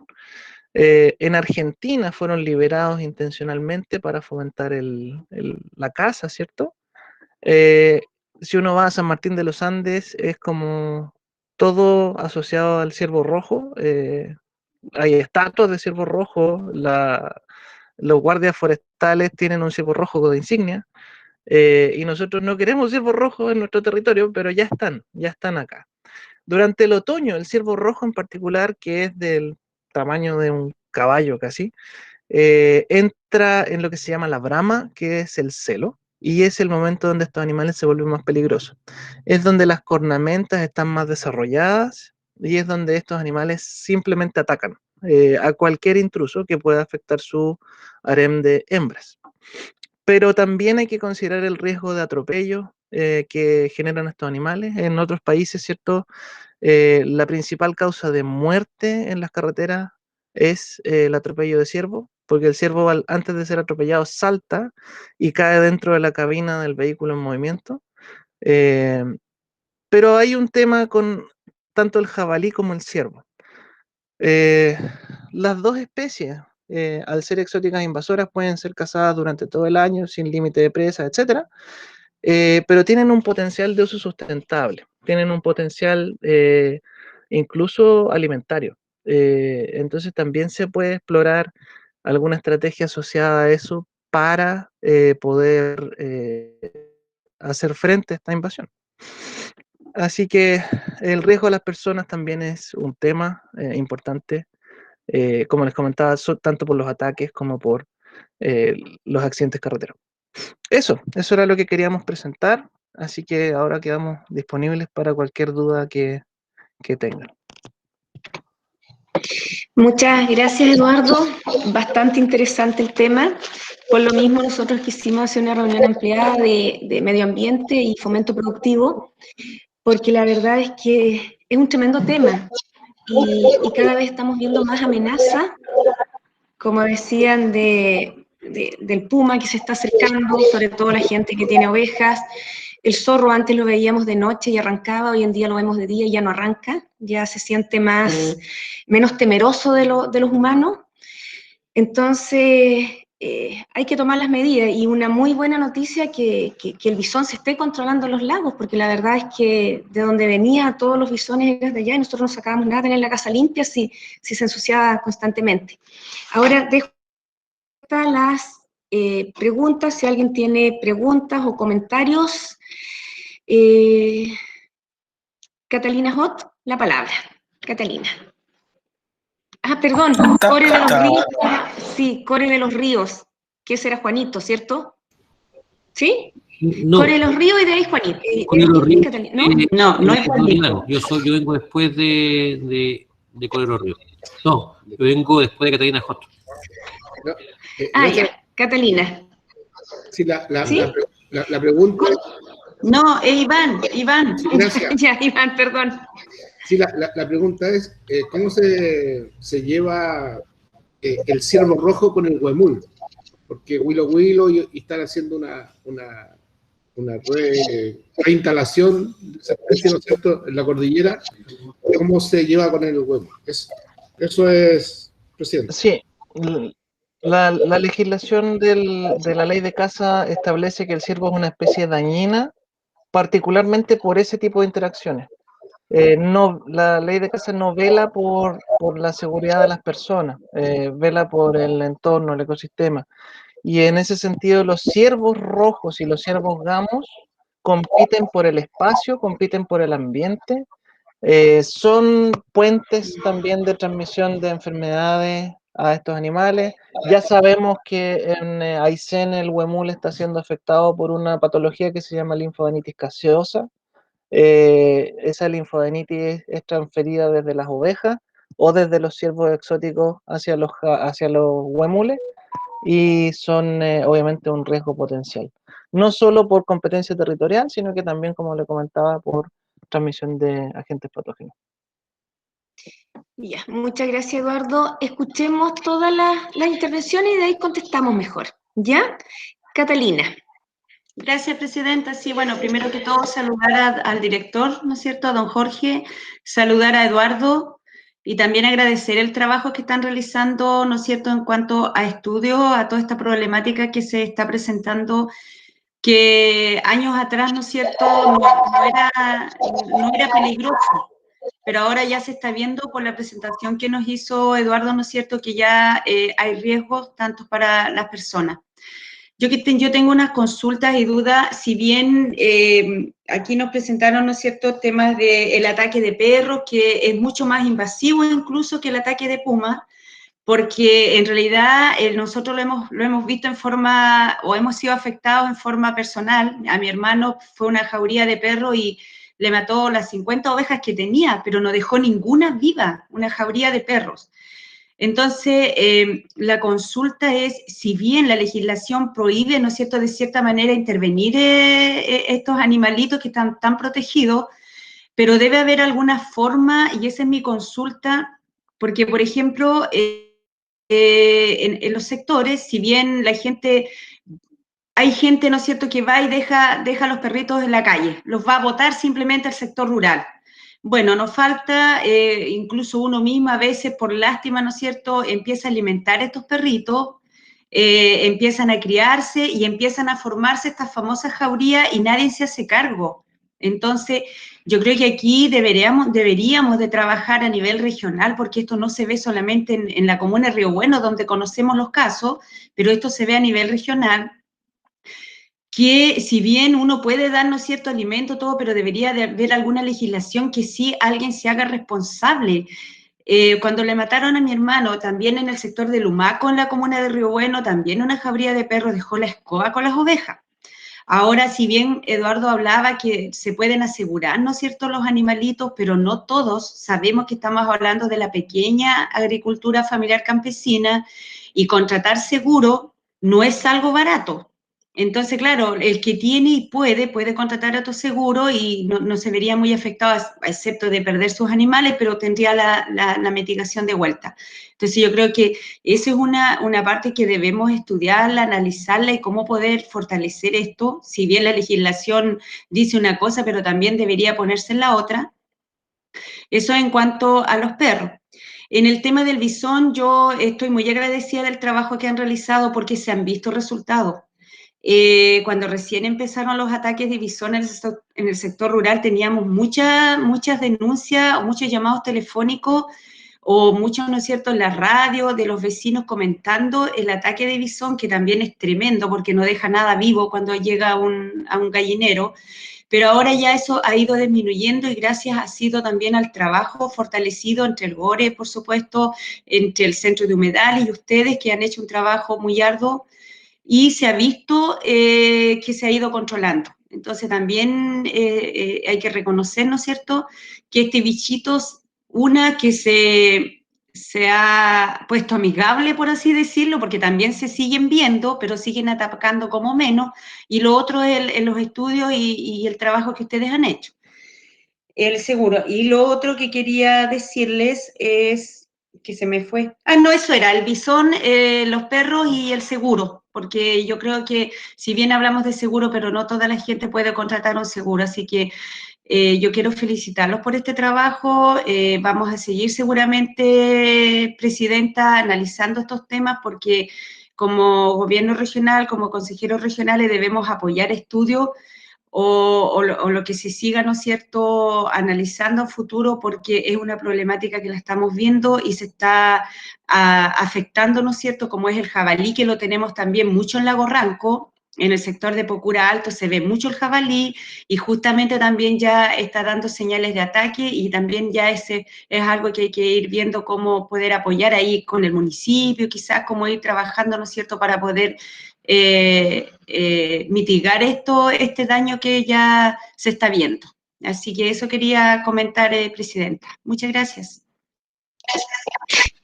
En Argentina fueron liberados intencionalmente para fomentar la caza, ¿cierto? Si uno va a San Martín de los Andes, es como todo asociado al ciervo rojo. Hay estatuas de ciervo rojo, los guardias forestales tienen un ciervo rojo de insignia, y nosotros no queremos ciervo rojo en nuestro territorio, pero ya están acá. Durante el otoño, el ciervo rojo en particular, que es del tamaño de un caballo casi, entra en lo que se llama la brama, que es el celo, y es el momento donde estos animales se vuelven más peligrosos. Es donde las cornamentas están más desarrolladas y es donde estos animales simplemente atacan a cualquier intruso que pueda afectar su harem de hembras. Pero también hay que considerar el riesgo de atropello que generan estos animales. En otros países, ¿cierto?, la principal causa de muerte en las carreteras es el atropello de ciervo, porque el ciervo antes de ser atropellado salta y cae dentro de la cabina del vehículo en movimiento. Pero hay un tema con tanto el jabalí como el ciervo. Las dos especies, al ser exóticas e invasoras, pueden ser cazadas durante todo el año sin límite de presa, etc. Pero tienen un potencial de uso sustentable, tienen un potencial incluso alimentario. Entonces también se puede explorar alguna estrategia asociada a eso para poder hacer frente a esta invasión. Así que el riesgo de las personas también es un tema importante, como les comentaba, tanto por los ataques como por los accidentes carreteros. Eso era lo que queríamos presentar, así que ahora quedamos disponibles para cualquier duda que tengan. Muchas gracias, Eduardo. Bastante interesante el tema. Por lo mismo, nosotros quisimos hacer una reunión ampliada de medio ambiente y fomento productivo, porque la verdad es que es un tremendo tema y cada vez estamos viendo más amenazas, como decían, de del puma que se está acercando, sobre todo la gente que tiene ovejas. El zorro antes lo veíamos de noche y arrancaba, hoy en día lo vemos de día y ya no arranca, ya se siente menos temeroso de los humanos. Entonces, hay que tomar las medidas, y una muy buena noticia que el bisón se esté controlando en los lagos, porque la verdad es que de donde venía todos los bisones eran de allá y nosotros no sacábamos nada, tener la casa limpia si se ensuciaba constantemente. Ahora dejo las preguntas, si alguien tiene preguntas o comentarios. Catalina Hot, la palabra. Catalina. Ah, perdón, Core de los Ríos. Sí, Core de los Ríos, que ese era Juanito, ¿cierto? ¿Sí? No. Core de los Ríos y de ahí Juanito. Core de los Ríos. No es Juanito. Yo vengo después de Core de los Ríos. No, yo vengo después de Catalina Hot. Ya, Catalina. Sí, la pregunta... No, es Iván. Sí, gracias. Ya, Iván, perdón. Sí, la pregunta es, ¿cómo se lleva el ciervo rojo con el huemul? Porque Huilo y están haciendo una reinstalación, ¿no es cierto?, en la cordillera. ¿Cómo se lleva con el huemul? Eso es, presidente. Sí, la legislación de la ley de caza establece que el ciervo es una especie dañina, particularmente por ese tipo de interacciones. La ley de caza no vela por la seguridad de las personas, vela por el entorno, el ecosistema. Y en ese sentido, los ciervos rojos y los ciervos gamos compiten por el espacio, compiten por el ambiente, son puentes también de transmisión de enfermedades a estos animales. Ya sabemos que en Aysén el huemul está siendo afectado por una patología que se llama linfodenitis gaseosa. Esa linfodenitis es transferida desde las ovejas o desde los ciervos exóticos hacia los huemules, y son obviamente un riesgo potencial. No solo por competencia territorial, sino que también, como le comentaba, por transmisión de agentes patógenos. Ya, muchas gracias, Eduardo. Escuchemos todas las intervenciones y de ahí contestamos mejor. ¿Ya? Catalina. Gracias, presidenta. Sí, bueno, primero que todo saludar al director, ¿no es cierto?, a don Jorge, saludar a Eduardo y también agradecer el trabajo que están realizando, ¿no es cierto?, en cuanto a estudios, a toda esta problemática que se está presentando, que años atrás, ¿no es cierto?, no era peligroso, pero ahora ya se está viendo por la presentación que nos hizo Eduardo, ¿no es cierto?, que ya hay riesgos tanto para las personas. Yo tengo unas consultas y dudas, si bien aquí nos presentaron, ¿no es cierto?, temas del ataque de perros, que es mucho más invasivo incluso que el ataque de puma, porque en realidad nosotros lo hemos visto en forma, o hemos sido afectados en forma personal. A mi hermano fue una jauría de perro y le mató las 50 ovejas que tenía, pero no dejó ninguna viva, una jauría de perros. Entonces, la consulta es, si bien la legislación prohíbe, ¿no es cierto?, de cierta manera intervenir estos animalitos que están tan protegidos, pero debe haber alguna forma, y esa es mi consulta, porque, por ejemplo, en los sectores, si bien hay gente, ¿no es cierto?, que va y deja a los perritos en la calle, los va a botar simplemente al sector rural. Bueno, nos falta, incluso uno mismo a veces por lástima, ¿no es cierto?, empieza a alimentar a estos perritos, empiezan a criarse y empiezan a formarse estas famosas jaurías y nadie se hace cargo. Entonces, yo creo que aquí deberíamos de trabajar a nivel regional, porque esto no se ve solamente en la comuna de Río Bueno, donde conocemos los casos, pero esto se ve a nivel regional, que si bien uno puede darnos cierto alimento, todo, pero debería de haber alguna legislación que sí alguien se haga responsable. Cuando le mataron a mi hermano, también en el sector de Lumaco, en la comuna de Río Bueno, también una jauría de perros dejó la escoba con las ovejas. Ahora, si bien Eduardo hablaba que se pueden asegurar, ¿no es cierto?, los animalitos, pero no todos, sabemos que estamos hablando de la pequeña agricultura familiar campesina y contratar seguro no es algo barato. Entonces, claro, el que tiene y puede contratar a tu seguro y no se vería muy afectado, excepto de perder sus animales, pero tendría la mitigación de vuelta. Entonces, yo creo que esa es una parte que debemos estudiarla, analizarla y cómo poder fortalecer esto, si bien la legislación dice una cosa, pero también debería ponerse en la otra. Eso en cuanto a los perros. En el tema del bisón, yo estoy muy agradecida del trabajo que han realizado porque se han visto resultados. Cuando recién empezaron los ataques de bisón en el sector rural, teníamos muchas denuncias, muchos llamados telefónicos o muchos, ¿no es cierto?, en la radio de los vecinos comentando el ataque de bisón, que también es tremendo porque no deja nada vivo cuando llega a un gallinero. Pero ahora ya eso ha ido disminuyendo y gracias ha sido también al trabajo fortalecido entre el GORE, por supuesto, entre el Centro de Humedales y ustedes que han hecho un trabajo muy arduo y se ha visto que se ha ido controlando. Entonces también hay que reconocer, ¿no es cierto?, que este bichito, una que se ha puesto amigable, por así decirlo, porque también se siguen viendo, pero siguen atacando como menos, y lo otro es los estudios y el trabajo que ustedes han hecho. El seguro. Y lo otro que quería decirles es que se me fue. Ah, no, eso era, el bisón, los perros y el seguro, porque yo creo que si bien hablamos de seguro, pero no toda la gente puede contratar un seguro, así que yo quiero felicitarlos por este trabajo. Vamos a seguir seguramente, Presidenta, analizando estos temas porque como gobierno regional, como consejeros regionales debemos apoyar estudios o lo que se siga, ¿no es cierto?, analizando a futuro porque es una problemática que la estamos viendo y se está afectando, ¿no es cierto?, como es el jabalí, que lo tenemos también mucho en Lago Ranco. En el sector de Pocura Alto se ve mucho el jabalí y justamente también ya está dando señales de ataque y también ya ese es algo que hay que ir viendo cómo poder apoyar ahí con el municipio, quizás cómo ir trabajando, ¿no es cierto?, para poder mitigar este daño que ya se está viendo. Así que eso quería comentar, Presidenta. Muchas gracias.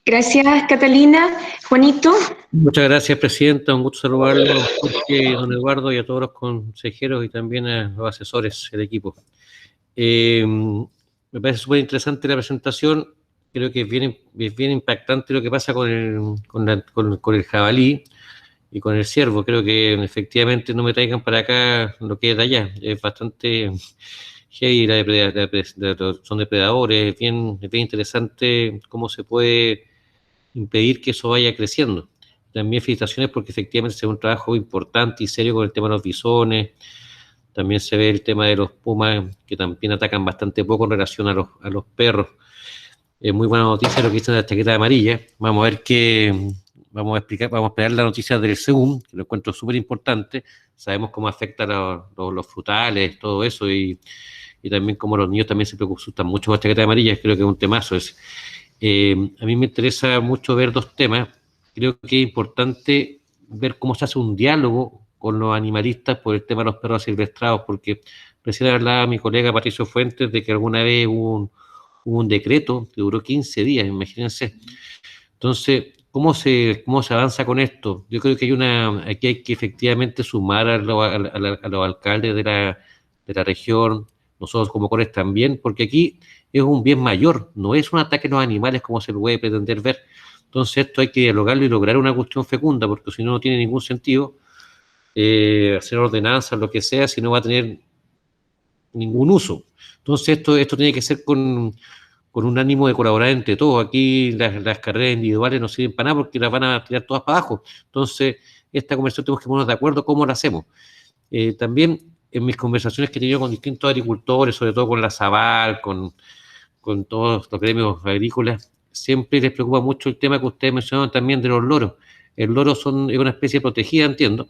Gracias, Catalina. Juanito. Muchas gracias, Presidenta. Un gusto saludarlo, Jorge, don Eduardo, y a todos los consejeros y también a los asesores del equipo. Me parece súper interesante la presentación. Creo que es bien impactante lo que pasa con el jabalí y con el ciervo. Creo que efectivamente no me traigan para acá lo que es de allá. Es bastante heavy, son depredadores. Es bien interesante cómo se puede impedir que eso vaya creciendo. También felicitaciones porque efectivamente se ve un trabajo importante y serio con el tema de los bisones. También se ve el tema de los pumas, que también atacan bastante poco en relación a los perros. Es muy buena noticia lo que dice de la chaqueta amarilla. Vamos a ver vamos a esperar la noticia del SEGUM, que lo encuentro súper importante. Sabemos cómo afecta los frutales, todo eso, y también cómo los niños también se preocupan mucho por la chaqueta amarilla. Creo que es un temazo ese. A mí me interesa mucho ver dos temas. Creo que es importante ver cómo se hace un diálogo con los animalistas por el tema de los perros silvestrados, porque recién hablaba mi colega Patricio Fuentes de que alguna vez hubo un decreto que duró 15 días, imagínense. Entonces, ¿cómo se avanza con esto? Yo creo que aquí hay que efectivamente sumar a los alcaldes de la región, nosotros como CORES también, porque aquí es un bien mayor, no es un ataque a los animales como se lo puede pretender ver. Entonces esto hay que dialogarlo y lograr una cuestión fecunda, porque si no, no tiene ningún sentido hacer ordenanzas, lo que sea, si no va a tener ningún uso. Entonces esto tiene que ser con un ánimo de colaborar entre todos. Aquí las carreras individuales no sirven para nada porque las van a tirar todas para abajo. Entonces esta conversación tenemos que ponernos de acuerdo cómo la hacemos. También en mis conversaciones que he tenido con distintos agricultores, sobre todo con la Sabal, con todos los gremios agrícolas, siempre les preocupa mucho el tema que ustedes mencionaron también de los loros. El loro es una especie protegida, entiendo,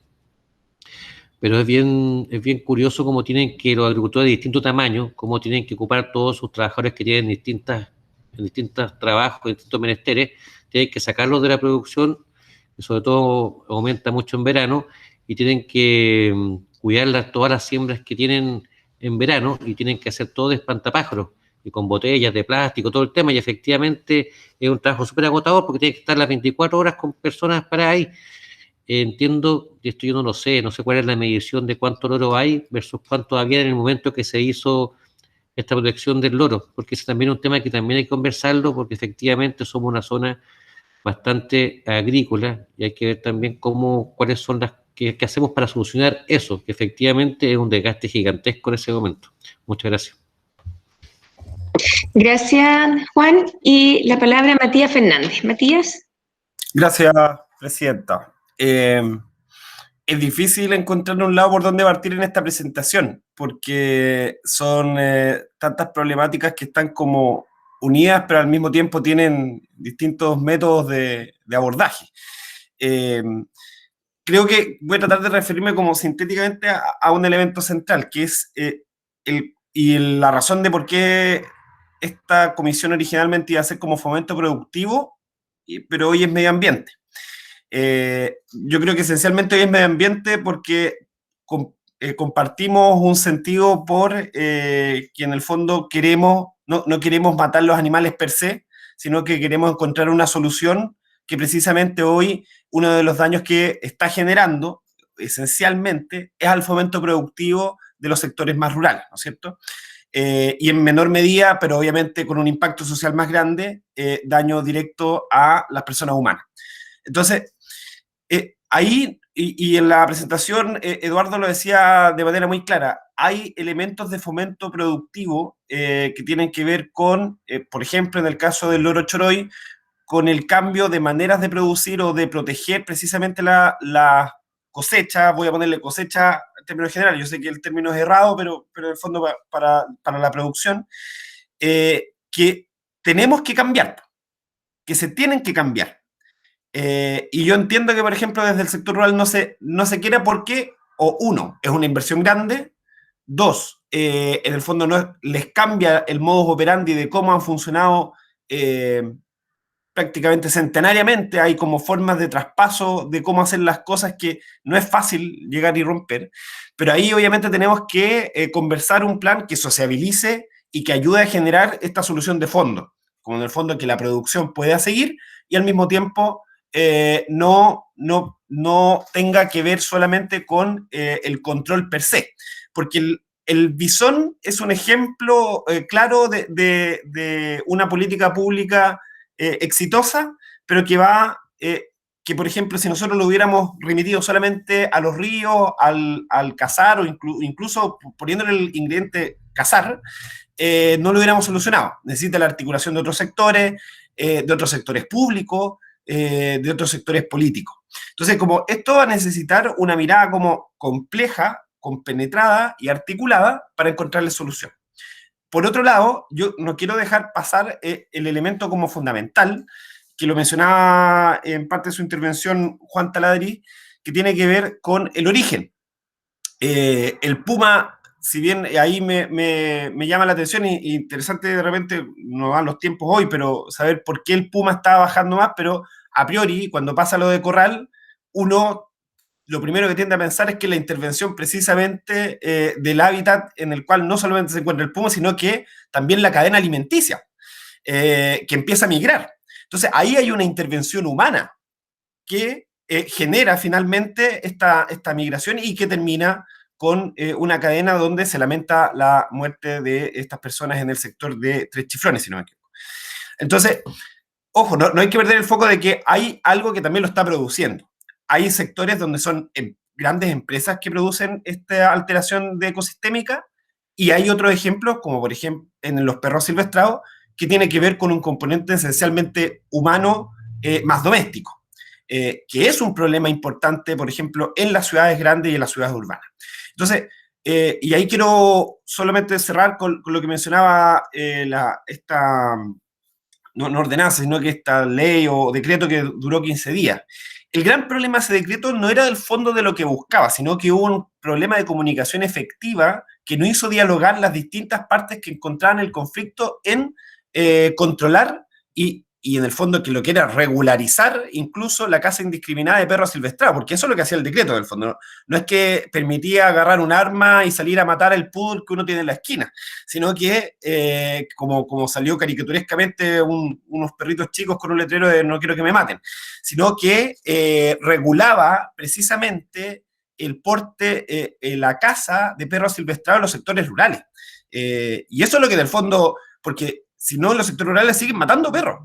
pero es bien curioso cómo tienen que los agricultores de distinto tamaño, cómo tienen que ocupar todos sus trabajadores que tienen en distintos trabajos, en distintos menesteres, tienen que sacarlos de la producción, que sobre todo aumenta mucho en verano, y tienen que cuidar todas las siembras que tienen en verano, y tienen que hacer todo de espantapájaros, y con botellas de plástico, todo el tema, y efectivamente es un trabajo súper agotador, porque tienen que estar las 24 horas con personas para ahí. entiendo, y esto yo no sé cuál es la medición de cuánto loro hay versus cuánto había en el momento que se hizo esta protección del loro, porque ese también es un tema que también hay que conversarlo, porque efectivamente somos una zona bastante agrícola y hay que ver también cuáles son qué hacemos para solucionar eso, que efectivamente es un desgaste gigantesco en ese momento. Muchas gracias. Gracias, Juan. Y la palabra a Matías Fernández. Matías. Gracias, presidenta. Es difícil encontrar un lado por donde partir en esta presentación, porque son tantas problemáticas que están como unidas, pero al mismo tiempo tienen distintos métodos de abordaje. Creo que voy a tratar de referirme como sintéticamente a un elemento central, que es la razón de por qué esta comisión originalmente iba a ser como fomento productivo, pero hoy es medio ambiente. Yo creo que esencialmente hoy es medio ambiente porque compartimos un sentido por que en el fondo no queremos matar los animales per se, sino que queremos encontrar una solución que precisamente hoy uno de los daños que está generando esencialmente es al fomento productivo de los sectores más rurales, ¿no es cierto? Y en menor medida, pero obviamente con un impacto social más grande, daño directo a las personas humanas. Entonces, ahí, y en la presentación, Eduardo lo decía de manera muy clara, hay elementos de fomento productivo que tienen que ver con, por ejemplo, en el caso del loro choroy, con el cambio de maneras de producir o de proteger precisamente la cosecha, voy a ponerle cosecha en términos generales, yo sé que el término es errado, pero en el fondo para la producción, que tenemos que cambiar, que se tienen que cambiar. Y yo entiendo que, por ejemplo, desde el sector rural no se quiera porque, o uno, es una inversión grande, dos, en el fondo les cambia el modus operandi de cómo han funcionado prácticamente centenariamente, hay como formas de traspaso de cómo hacer las cosas que no es fácil llegar y romper, pero ahí obviamente tenemos que conversar un plan que sociabilice y que ayude a generar esta solución de fondo, como en el fondo que la producción pueda seguir y al mismo tiempo no tenga que ver solamente con el control per se, porque el bisón es un ejemplo claro de una política pública exitosa, pero que por ejemplo, si nosotros lo hubiéramos remitido solamente a los ríos, al cazar, o incluso poniéndole el ingrediente cazar, no lo hubiéramos solucionado. Necesita la articulación de otros sectores públicos, de otros sectores políticos. Entonces, como esto va a necesitar una mirada como compleja, compenetrada y articulada para encontrarle solución. Por otro lado, yo no quiero dejar pasar el elemento como fundamental, que lo mencionaba en parte de su intervención Juan Taladriz, que tiene que ver con el origen. El puma, si bien ahí me llama la atención, y interesante de repente, no dan los tiempos hoy, pero saber por qué el puma está bajando más, pero a priori, cuando pasa lo de corral, uno lo primero que tiende a pensar es que la intervención precisamente del hábitat en el cual no solamente se encuentra el puma, sino que también la cadena alimenticia, que empieza a migrar. Entonces, ahí hay una intervención humana que genera finalmente esta migración y que termina con una cadena donde se lamenta la muerte de estas personas en el sector de Tres Chiflones, si no me equivoco. Entonces, ojo, no hay que perder el foco de que hay algo que también lo está produciendo. Hay sectores donde son grandes empresas que producen esta alteración de ecosistémica y hay otros ejemplos, como por ejemplo en los perros silvestrados, que tiene que ver con un componente esencialmente humano más doméstico, que es un problema importante, por ejemplo, en las ciudades grandes y en las ciudades urbanas. Entonces, y ahí quiero solamente cerrar con lo que mencionaba no ordenanza, sino que esta ley o decreto que duró 15 días. El gran problema de ese decreto no era del fondo de lo que buscaba, sino que hubo un problema de comunicación efectiva que no hizo dialogar las distintas partes que encontraban el conflicto en controlar y y en el fondo que lo que era regularizar incluso la caza indiscriminada de perros silvestrados, porque eso es lo que hacía el decreto del fondo. No es que permitía agarrar un arma y salir a matar al poodle que uno tiene en la esquina, sino que, como salió caricaturescamente unos perritos chicos con un letrero de no quiero que me maten, sino que regulaba precisamente el porte, la caza de perros silvestrados en los sectores rurales. Y eso es lo que del fondo, porque si no, los sectores rurales siguen matando perros.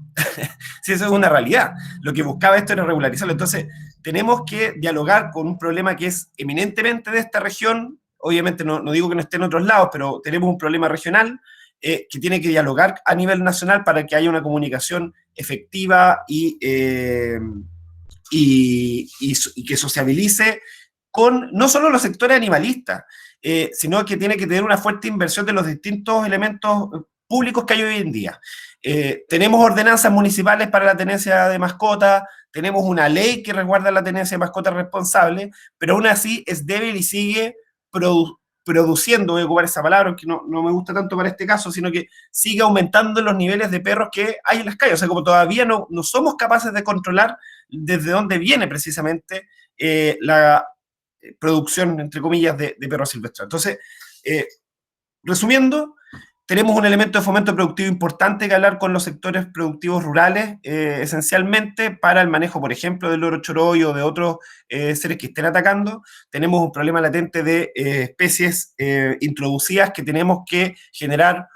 Sí, eso es una realidad. Lo que buscaba esto era regularizarlo. Entonces, tenemos que dialogar con un problema que es eminentemente de esta región. Obviamente, no digo que no esté en otros lados, pero tenemos un problema regional que tiene que dialogar a nivel nacional para que haya una comunicación efectiva y que sociabilice con no solo los sectores animalistas, sino que tiene que tener una fuerte inversión de los distintos elementos públicos que hay hoy en día. Tenemos ordenanzas municipales para la tenencia de mascotas, tenemos una ley que resguarda la tenencia de mascotas responsable, pero aún así es débil y sigue produciendo, voy a ocupar esa palabra, que no me gusta tanto para este caso, sino que sigue aumentando los niveles de perros que hay en las calles. O sea, como todavía no somos capaces de controlar desde dónde viene precisamente la producción, entre comillas, de perros silvestres. Entonces, resumiendo, tenemos un elemento de fomento productivo importante que hablar con los sectores productivos rurales, esencialmente para el manejo, por ejemplo, del loro choroy o de otros seres que estén atacando. Tenemos un problema latente de especies introducidas que tenemos que generar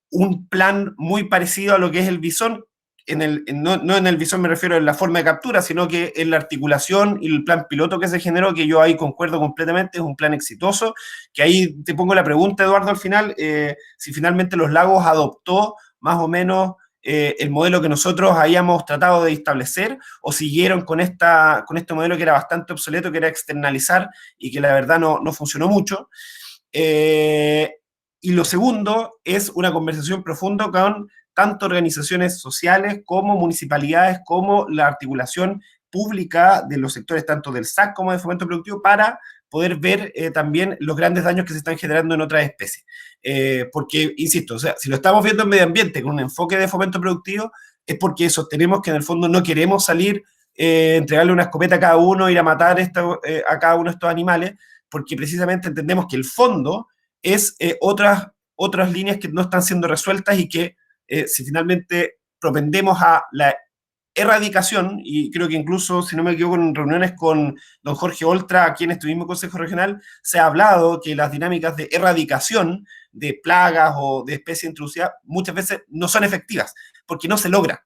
un plan muy parecido a lo que es el bisón. No en el bisón me refiero en la forma de captura, sino que en la articulación y el plan piloto que se generó, que yo ahí concuerdo completamente, es un plan exitoso, que ahí te pongo la pregunta, Eduardo, al final, si finalmente Los Lagos adoptó más o menos el modelo que nosotros habíamos tratado de establecer, o siguieron con este modelo que era bastante obsoleto, que era externalizar, y que la verdad no funcionó mucho. Y lo segundo es una conversación profunda con tanto organizaciones sociales como municipalidades, como la articulación pública de los sectores tanto del SAC como de fomento productivo, para poder ver también los grandes daños que se están generando en otras especies. Porque, insisto, o sea, si lo estamos viendo en medio ambiente con un enfoque de fomento productivo, es porque sostenemos que en el fondo no queremos salir, entregarle una escopeta a cada uno, ir a matar a cada uno de estos animales, porque precisamente entendemos que el fondo es otras líneas que no están siendo resueltas y que si finalmente propendemos a la erradicación, y creo que incluso, si no me equivoco, en reuniones con don Jorge Oltra, aquí en este mismo Consejo Regional, se ha hablado que las dinámicas de erradicación de plagas o de especies introducidas muchas veces no son efectivas, porque no se logra,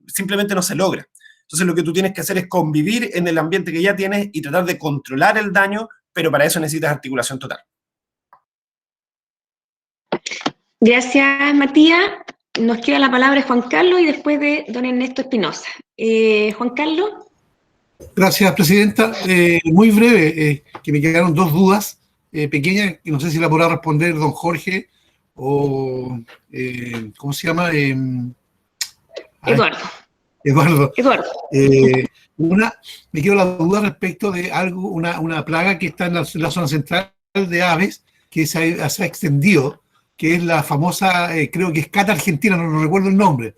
simplemente no se logra. Entonces lo que tú tienes que hacer es convivir en el ambiente que ya tienes y tratar de controlar el daño, pero para eso necesitas articulación total. Gracias, Matías. Nos queda la palabra Juan Carlos y después de don Ernesto Espinosa. Juan Carlos. Gracias, presidenta. Muy breve, que me quedaron dos dudas pequeñas, que no sé si la podrá responder don Jorge o, ¿cómo se llama? Eduardo. Una, me quedó la duda respecto de una plaga que está en la zona central de aves, que se ha extendido, que es la famosa, creo que es cata argentina, no recuerdo el nombre,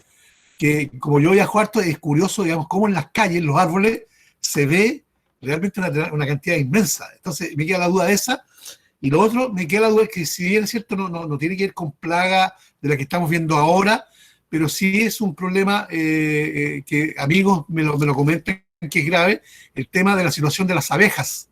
que como yo viajo harto, es curioso, digamos, cómo en las calles, los árboles, se ve realmente una cantidad inmensa. Entonces, me queda la duda de esa. Y lo otro, me queda la duda es que, si bien es cierto, no tiene que ver con plaga de la que estamos viendo ahora, pero sí es un problema que amigos me lo comentan que es grave, el tema de la situación de las abejas.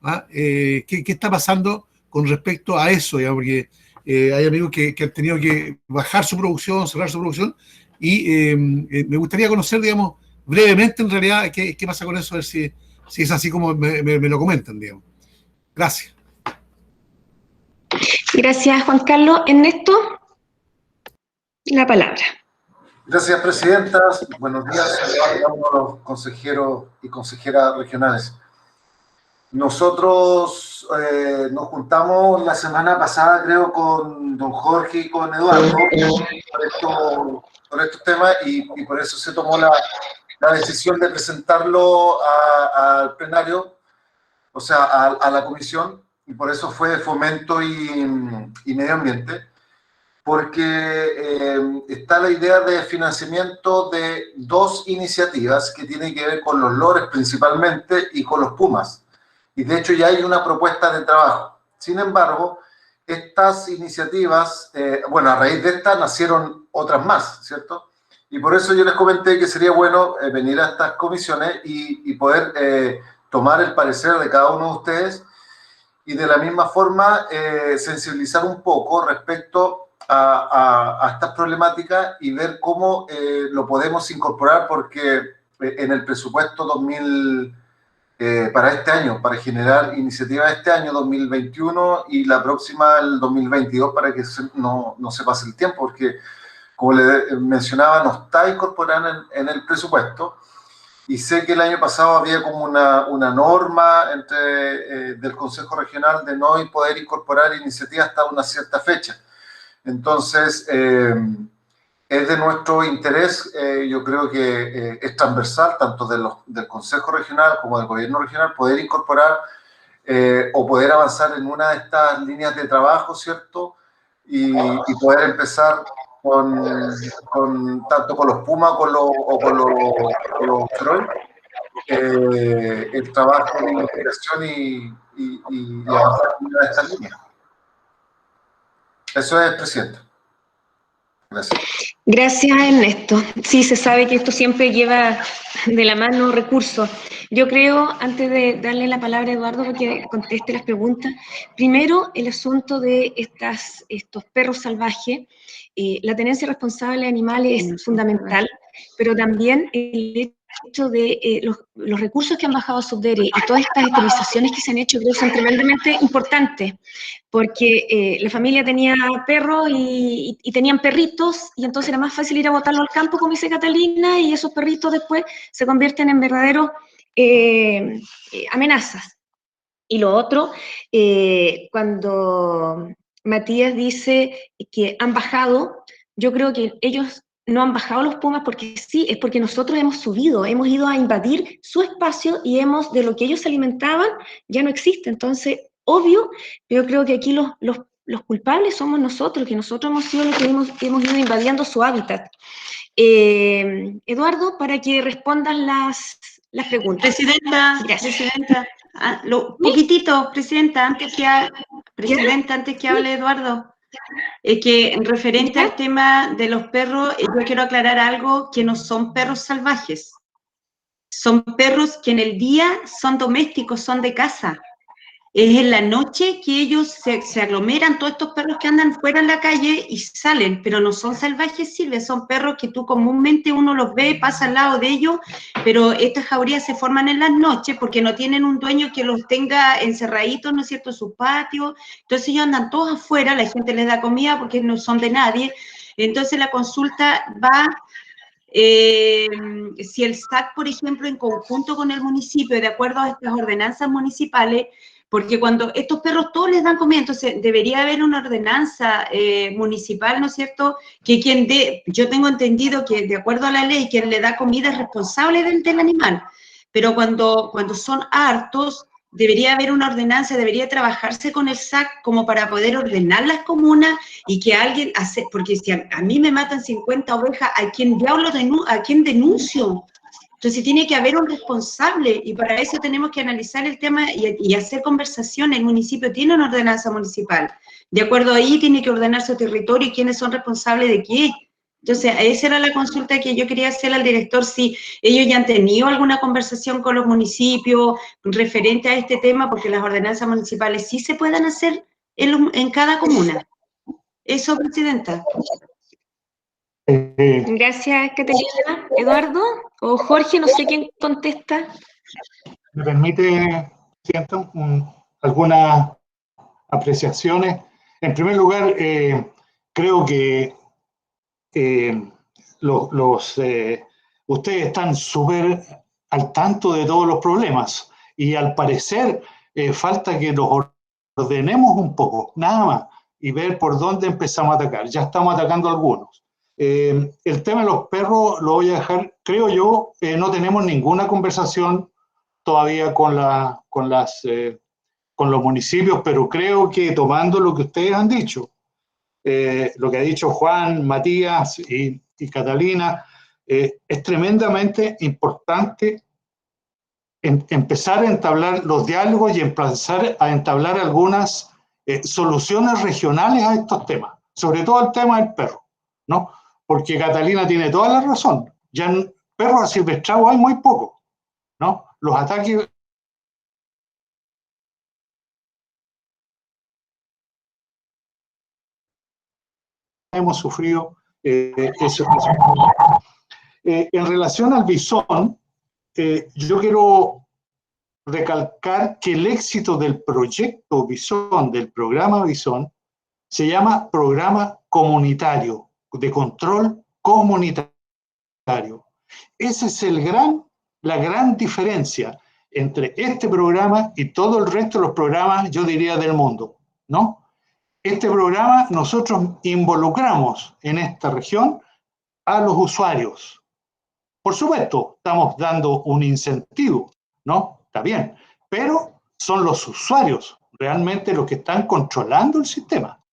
¿Ah? ¿Qué está pasando con respecto a eso? Digamos, porque hay amigos que han tenido que bajar su producción, cerrar su producción, y me gustaría conocer, digamos, brevemente en realidad qué pasa con eso, a ver si es así como me lo comentan, digamos. Gracias. Gracias, Juan Carlos. Ernesto, la palabra. Gracias, presidenta. Buenos días a todos los consejeros y consejeras regionales. Nosotros nos juntamos la semana pasada, creo, con don Jorge y con Eduardo por estos temas, y por eso se tomó la decisión de presentarlo al plenario, o sea, a la comisión, y por eso fue Fomento y Medio Ambiente. porque está la idea de financiamiento de dos iniciativas que tienen que ver con los lores principalmente y con los pumas. Y de hecho ya hay una propuesta de trabajo. Sin embargo, estas iniciativas, bueno, a raíz de esta nacieron otras más, ¿cierto? Y por eso yo les comenté que sería bueno venir a estas comisiones y poder tomar el parecer de cada uno de ustedes y de la misma forma sensibilizar un poco respecto a estas problemáticas y ver cómo lo podemos incorporar, porque en el presupuesto 2000 para este año, para generar iniciativas este año 2021 y la próxima el 2022, para que no se pase el tiempo, porque como le mencionaba, no está incorporada en el presupuesto. Y sé que el año pasado había como una norma del Consejo Regional de no poder incorporar iniciativas hasta una cierta fecha. Entonces, es de nuestro interés, yo creo que es transversal, tanto del Consejo Regional como del Gobierno Regional, poder incorporar o poder avanzar en una de estas líneas de trabajo, ¿cierto? Y poder empezar tanto con los Pumas o con los Troy, el trabajo de investigación y avanzar en una de estas líneas. Eso es, presidente. Gracias. Gracias, Ernesto. Sí, se sabe que esto siempre lleva de la mano recursos. Yo creo, antes de darle la palabra a Eduardo para que conteste las preguntas, primero el asunto de estos perros salvajes. La tenencia responsable de animales es fundamental, pero también el hecho de los recursos que han bajado a Subdere y todas estas esterilizaciones que se han hecho, creo que son tremendamente importantes, porque la familia tenía perros y tenían perritos, y entonces era más fácil ir a botarlo al campo, como dice Catalina, y esos perritos después se convierten en verdaderos amenazas. Y lo otro, cuando Matías dice que han bajado, yo creo que ellos no han bajado los pumas porque sí, es porque nosotros hemos subido, hemos ido a invadir su espacio y de lo que ellos se alimentaban, ya no existe. Entonces, obvio, yo creo que aquí los culpables somos nosotros, que nosotros hemos sido los que hemos ido invadiendo su hábitat. Eduardo, para que respondan las preguntas. Presidenta, Presidenta, antes que hable Eduardo, que referente al tema de los perros, yo quiero aclarar algo, que no son perros salvajes, son perros que en el día son domésticos, son de casa. Es en la noche que ellos se aglomeran, todos estos perros que andan fuera en la calle y salen, pero no son salvajes, Silvia, son perros que tú comúnmente uno los ve, pasa al lado de ellos, pero estas jaurías se forman en las noches porque no tienen un dueño que los tenga encerraditos, ¿no es cierto?, en su patio. Entonces ellos andan todos afuera, la gente les da comida porque no son de nadie. Entonces la consulta va... si el SAC, por ejemplo, en conjunto con el municipio, de acuerdo a estas ordenanzas municipales, porque cuando estos perros todos les dan comida, entonces debería haber una ordenanza municipal, ¿no es cierto?, que yo tengo entendido que de acuerdo a la ley, quien le da comida es responsable del animal, pero cuando son hartos, debería haber una ordenanza, debería trabajarse con el SAC como para poder ordenar las comunas y que alguien porque si a mí me matan 50 ovejas, ¿a quién denuncio? Entonces tiene que haber un responsable y para eso tenemos que analizar el tema y hacer conversación. El municipio tiene una ordenanza municipal. De acuerdo ahí tiene que ordenar su territorio y quiénes son responsables de qué. Entonces, esa era la consulta que yo quería hacer al director, si ellos ya han tenido alguna conversación con los municipios referente a este tema, porque las ordenanzas municipales sí se pueden hacer en cada comuna. Eso, presidenta. Gracias, Catalina. Eduardo o Jorge, no sé quién contesta. ¿Me permite, Presidenta, algunas apreciaciones? En primer lugar, creo que ustedes están súper al tanto de todos los problemas y al parecer falta que nos ordenemos un poco, nada más, y ver por dónde empezamos a atacar. Ya estamos atacando algunos. El tema de los perros lo voy a dejar, creo yo, no tenemos ninguna conversación todavía con los municipios, pero creo que tomando lo que ustedes han dicho, lo que ha dicho Juan, Matías y Catalina, es tremendamente importante empezar a entablar los diálogos y empezar a entablar algunas soluciones regionales a estos temas, sobre todo el tema del perro, ¿no? Porque Catalina tiene toda la razón, ya en perros asilvestrados hay muy poco, ¿no? Los ataques hemos sufrido eso. En relación al bisón, yo quiero recalcar que el éxito del proyecto Bisón, del programa Bisón, se llama programa comunitario, de control comunitario. Esa es la gran diferencia entre este programa y todo el resto de los programas, yo diría, del mundo, ¿no? Este programa nosotros involucramos en esta región a los usuarios. Por supuesto, estamos dando un incentivo, ¿no? Está bien, pero son los usuarios realmente los que están controlando el sistema,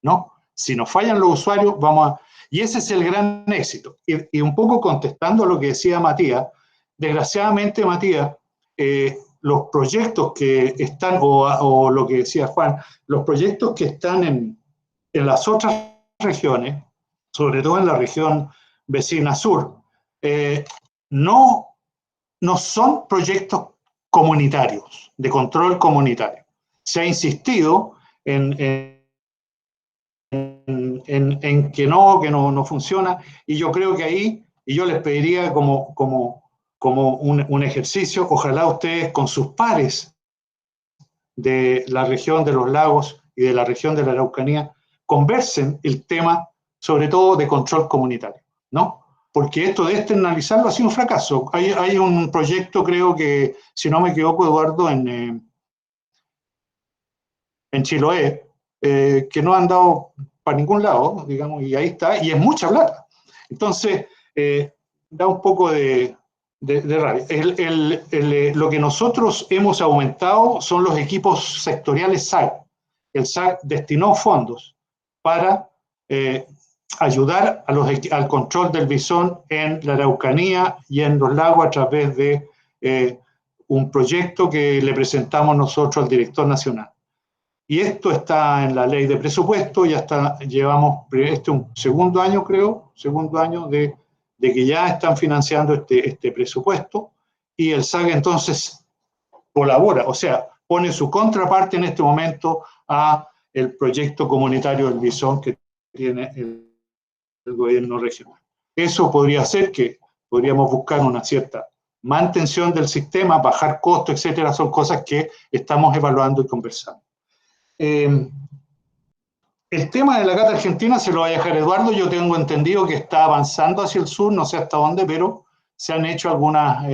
¿no? Si nos fallan los usuarios, y ese es el gran éxito. Y un poco contestando a lo que decía Matías, desgraciadamente, Matías, los proyectos que están, o lo que decía Juan, los proyectos que están en las otras regiones, sobre todo en la región vecina sur, no son proyectos comunitarios, de control comunitario. Se ha insistido en que no funciona, y yo creo que ahí, y yo les pediría como un ejercicio, ojalá ustedes con sus pares de la región de los lagos y de la región de la Araucanía conversen el tema, sobre todo de control comunitario, ¿no? Porque esto de externalizarlo ha sido un fracaso. Hay un proyecto, creo que, si no me equivoco, Eduardo, en Chiloé, que no han dado para ningún lado, digamos, y ahí está, y es mucha plata. Entonces, da un poco de rabia. Lo que nosotros hemos aumentado son los equipos sectoriales SAC. El SAC destinó fondos para ayudar al control del bisón en la Araucanía y en los lagos a través de un proyecto que le presentamos nosotros al director nacional. Y esto está en la ley de presupuesto, ya llevamos un segundo año, creo, de que ya están financiando este presupuesto, y el SAC entonces colabora, o sea, pone su contraparte en este momento a el proyecto comunitario del bisón que tiene el gobierno regional. Eso podría ser que podríamos buscar una cierta mantención del sistema, bajar costos, etcétera, son cosas que estamos evaluando y conversando. El tema de la Cata Argentina se lo voy a dejar a Eduardo. Yo tengo entendido que está avanzando hacia el sur, no sé hasta dónde, pero se han hecho algunas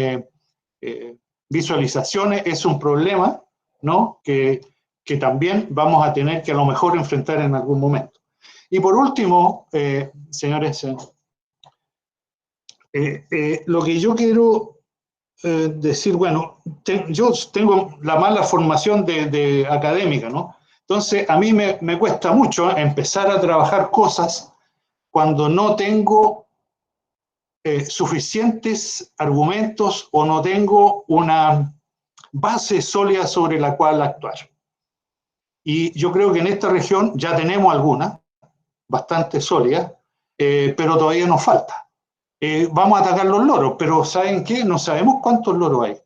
visualizaciones. Es un problema, ¿no? que también vamos a tener que a lo mejor enfrentar en algún momento. Y por último, señores, lo que yo quiero decir, bueno, yo tengo la mala formación de académica, ¿no? Entonces, a mí me cuesta mucho empezar a trabajar cosas cuando no tengo suficientes argumentos o no tengo una base sólida sobre la cual actuar. Y yo creo que en esta región ya tenemos algunas, bastante sólidas, pero todavía nos falta. Vamos a atacar los loros, pero ¿saben qué? No sabemos cuántos loros hay.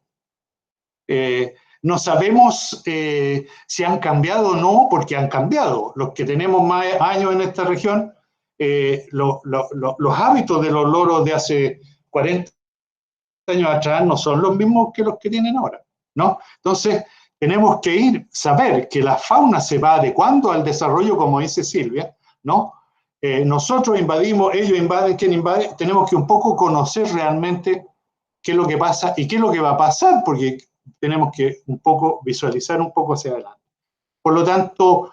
No sabemos si han cambiado o no, porque han cambiado. Los que tenemos más años en esta región, los hábitos de los loros de hace 40 años atrás no son los mismos que los que tienen ahora, ¿no? Entonces, tenemos que saber que la fauna se va adecuando al desarrollo, como dice Silvia, ¿no? Nosotros invadimos, ellos invaden, ¿quién invade? Tenemos que un poco conocer realmente qué es lo que pasa y qué es lo que va a pasar, porque tenemos que un poco visualizar un poco hacia adelante. Por lo tanto,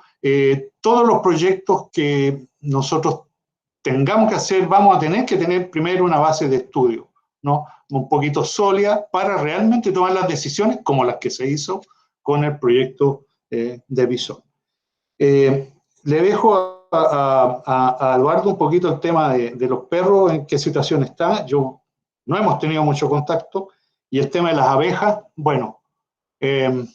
todos los proyectos que nosotros tengamos que hacer, vamos a tener que tener primero una base de estudio, ¿no? Un poquito sólida para realmente tomar las decisiones como las que se hizo con el proyecto de Bisón. Le dejo a Eduardo un poquito el tema de los perros, en qué situación está. No hemos tenido mucho contacto. Y el tema de las abejas, bueno, ese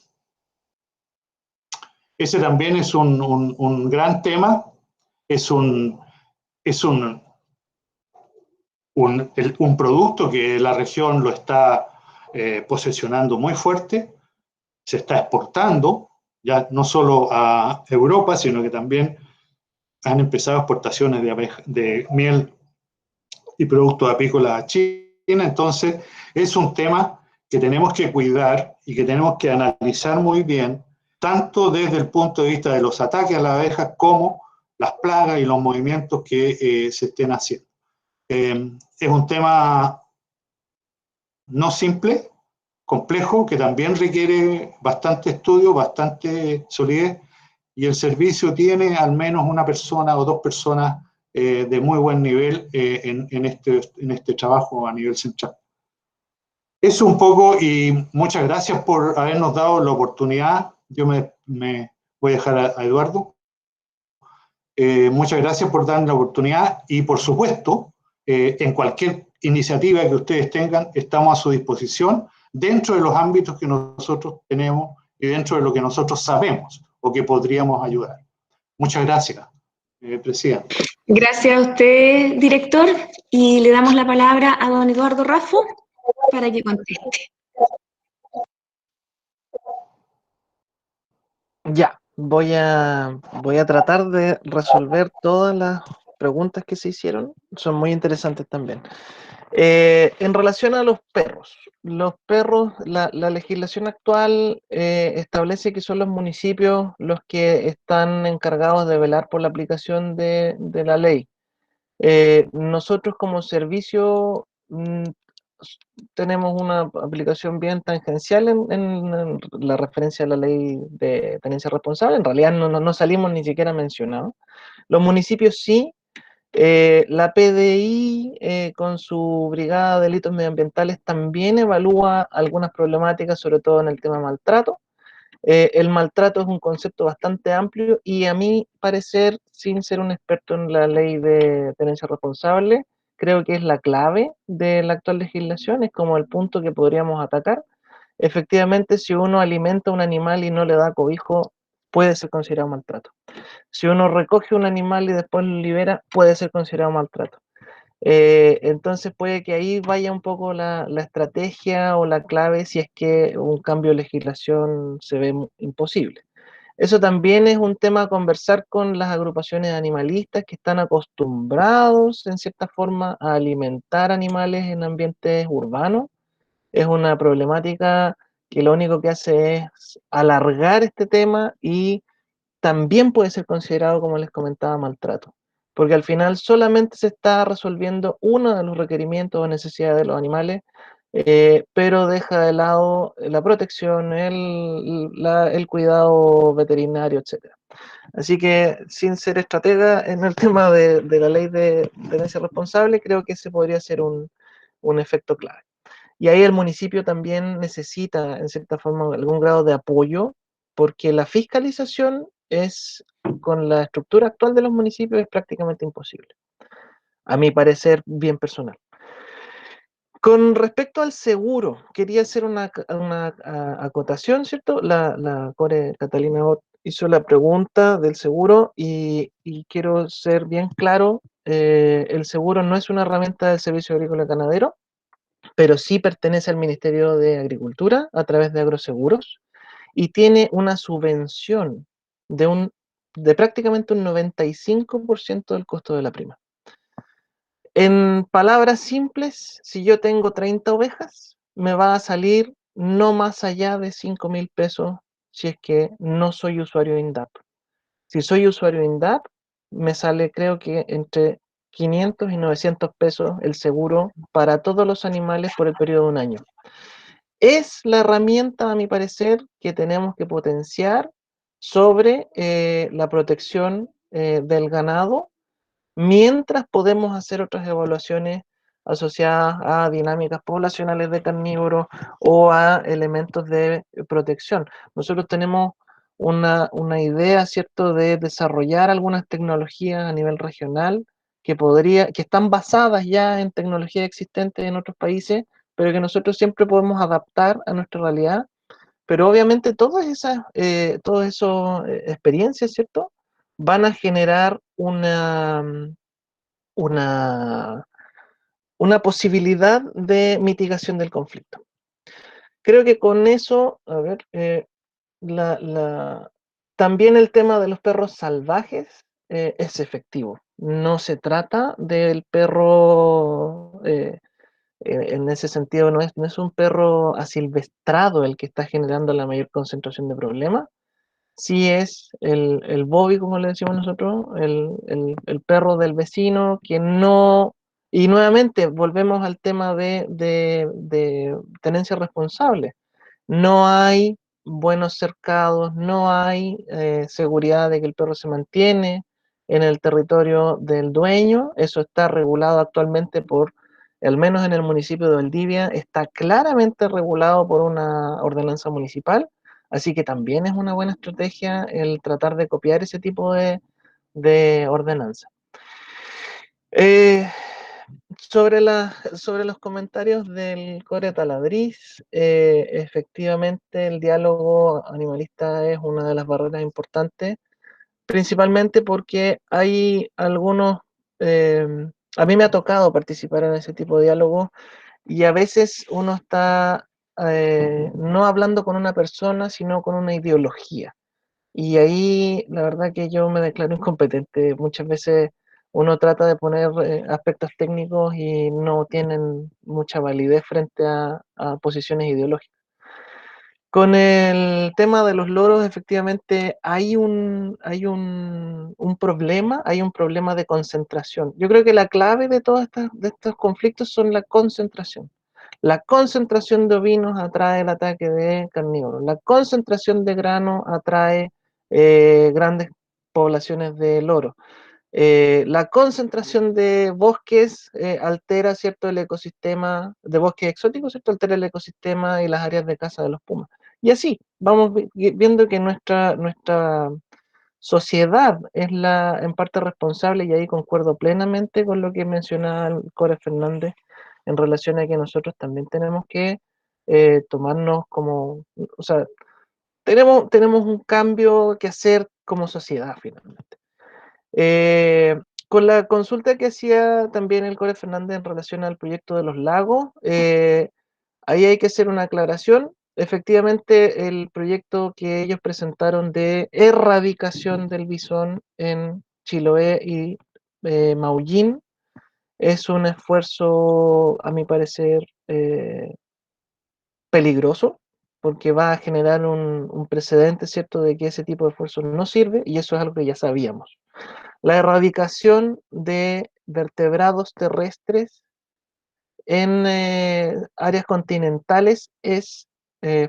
también es un gran tema. Es un producto que la región lo está posesionando muy fuerte. Se está exportando, ya no solo a Europa, sino que también han empezado exportaciones de miel y productos apícolas a China. Entonces, es un tema que tenemos que cuidar y que tenemos que analizar muy bien, tanto desde el punto de vista de los ataques a las abejas como las plagas y los movimientos que se estén haciendo. Es un tema no simple, complejo, que también requiere bastante estudio, bastante solidez, y el servicio tiene al menos una persona o dos personas de muy buen nivel en este trabajo a nivel central. Eso un poco, y muchas gracias por habernos dado la oportunidad. Yo me voy a dejar a Eduardo. Muchas gracias por darnos la oportunidad y, por supuesto, en cualquier iniciativa que ustedes tengan, estamos a su disposición dentro de los ámbitos que nosotros tenemos y dentro de lo que nosotros sabemos o que podríamos ayudar. Muchas gracias, presidente. Gracias a usted, director, y le damos la palabra a don Eduardo Raffo para que conteste. Ya, voy a tratar de resolver todas las preguntas que se hicieron. Son muy interesantes también. En relación a los perros, la legislación actual establece que son los municipios los que están encargados de velar por la aplicación de la ley. Nosotros como servicio tenemos una aplicación bien tangencial en la referencia a la ley de tenencia responsable. En realidad no salimos ni siquiera mencionados. Los municipios sí. La PDI, con su brigada de delitos medioambientales, también evalúa algunas problemáticas, sobre todo en el tema maltrato. El maltrato es un concepto bastante amplio y, a mi parecer, sin ser un experto en la ley de tenencia responsable, creo que es la clave de la actual legislación, es como el punto que podríamos atacar. Efectivamente, si uno alimenta a un animal y no le da cobijo, puede ser considerado maltrato. Si uno recoge un animal y después lo libera, puede ser considerado maltrato. Entonces puede que ahí vaya un poco la estrategia o la clave si es que un cambio de legislación se ve imposible. Eso también es un tema a conversar con las agrupaciones animalistas que están acostumbrados, en cierta forma, a alimentar animales en ambientes urbanos. Es una problemática que lo único que hace es alargar este tema y también puede ser considerado, como les comentaba, maltrato, porque al final solamente se está resolviendo uno de los requerimientos o necesidades de los animales, pero deja de lado la protección, el cuidado veterinario, etc. Así que, sin ser estratega en el tema de la ley de tenencia responsable, creo que ese podría ser un efecto clave. Y ahí el municipio también necesita, en cierta forma, algún grado de apoyo, porque la fiscalización con la estructura actual de los municipios, es prácticamente imposible, a mi parecer bien personal. Con respecto al seguro, quería hacer una acotación, ¿cierto? La Core Catalina Ott hizo la pregunta del seguro y quiero ser bien claro, el seguro no es una herramienta del Servicio Agrícola Ganadero, pero sí pertenece al Ministerio de Agricultura a través de Agroseguros y tiene una subvención de prácticamente un 95% del costo de la prima. En palabras simples, si yo tengo 30 ovejas, me va a salir no más allá de 5.000 pesos si es que no soy usuario INDAP. Si soy usuario INDAP, me sale, creo que entre 500 y 900 pesos el seguro para todos los animales por el periodo de un año. Es la herramienta, a mi parecer, que tenemos que potenciar sobre la protección del ganado, mientras podemos hacer otras evaluaciones asociadas a dinámicas poblacionales de carnívoros o a elementos de protección. Nosotros tenemos una idea, ¿cierto?, de desarrollar algunas tecnologías a nivel regional que están basadas ya en tecnologías existentes en otros países, pero que nosotros siempre podemos adaptar a nuestra realidad. Pero obviamente todas esas experiencias, ¿cierto?, van a generar una posibilidad de mitigación del conflicto. Creo que con eso, a ver, también el tema de los perros salvajes es efectivo. No se trata del perro, en ese sentido, no es un perro asilvestrado el que está generando la mayor concentración de problemas. Sí es el Bobby, como le decimos nosotros, el perro del vecino que no... Y nuevamente volvemos al tema de tenencia responsable. No hay buenos cercados, no hay seguridad de que el perro se mantiene en el territorio del dueño. Eso está regulado actualmente al menos en el municipio de Valdivia, está claramente regulado por una ordenanza municipal. Así que también es una buena estrategia el tratar de copiar ese tipo de ordenanza. Sobre los comentarios del Core Taladriz, efectivamente el diálogo animalista es una de las barreras importantes, principalmente porque hay algunos, a mí me ha tocado participar en ese tipo de diálogo y a veces uno está no hablando con una persona, sino con una ideología. Y ahí la verdad que yo me declaro incompetente. Muchas veces uno trata de poner aspectos técnicos y no tienen mucha validez frente a posiciones ideológicas. Con el tema de los loros, efectivamente hay un problema de concentración. Yo creo que la clave de todos estos conflictos son la concentración. La concentración de ovinos atrae el ataque de carnívoros. La concentración de grano atrae grandes poblaciones de loros. La concentración de bosques altera, ¿cierto?, el ecosistema, de bosques exóticos, ¿cierto?, altera el ecosistema y las áreas de caza de los pumas. Y así, vamos viendo que nuestra sociedad es en parte responsable, y ahí concuerdo plenamente con lo que mencionaba el Core Fernández en relación a que nosotros también tenemos que tomarnos como, o sea, tenemos un cambio que hacer como sociedad finalmente. Con la consulta que hacía también el Core Fernández en relación al proyecto de los lagos, ahí hay que hacer una aclaración. Efectivamente, el proyecto que ellos presentaron de erradicación del bisón en Chiloé y Maullín es un esfuerzo, a mi parecer, peligroso, porque va a generar un precedente, ¿cierto?, de que ese tipo de esfuerzo no sirve, y eso es algo que ya sabíamos. La erradicación de vertebrados terrestres en áreas continentales es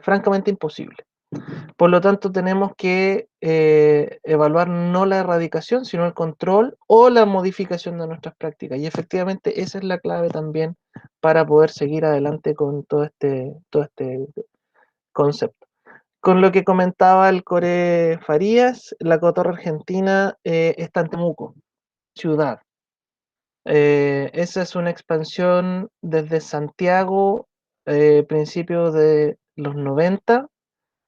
francamente imposible. Por lo tanto, tenemos que evaluar no la erradicación, sino el control o la modificación de nuestras prácticas. Y efectivamente esa es la clave también para poder seguir adelante con todo este concepto. Con lo que comentaba el Core Farías, la cotorra argentina está en Temuco, ciudad. Esa es una expansión desde Santiago, principios de los 90,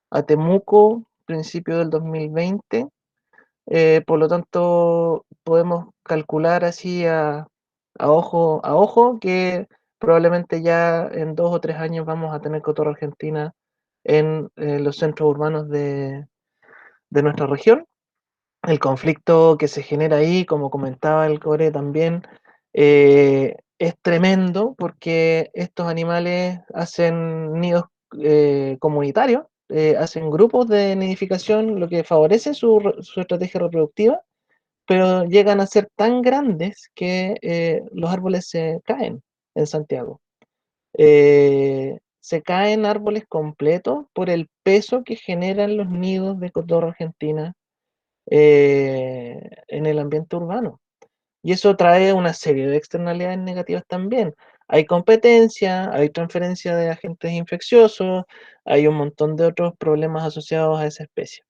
a Temuco, principio del 2020. Por lo tanto, podemos calcular así a ojo que probablemente ya en 2 o 3 años vamos a tener cotorra argentina en los centros urbanos de nuestra región. El conflicto que se genera ahí, como comentaba el Core también, es tremendo porque estos animales hacen nidos comunitarios, hacen grupos de nidificación, lo que favorece su estrategia reproductiva, pero llegan a ser tan grandes que los árboles se caen en Santiago. Se caen árboles completos por el peso que generan los nidos de cotorra argentina en el ambiente urbano. Y eso trae una serie de externalidades negativas también. Hay competencia, hay transferencia de agentes infecciosos, hay un montón de otros problemas asociados a esa especie.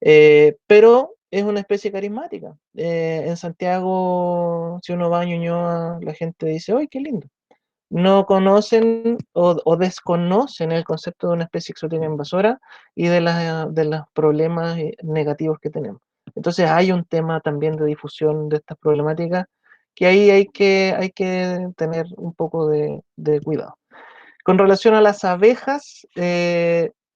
Pero es una especie carismática. En Santiago, si uno va a Ñuñoa, la gente dice, ¡ay, qué lindo! No conocen o desconocen el concepto de una especie exótica invasora y de los problemas negativos que tenemos. Entonces hay un tema también de difusión de estas problemáticas que ahí hay que tener un poco de cuidado. Con relación a las abejas,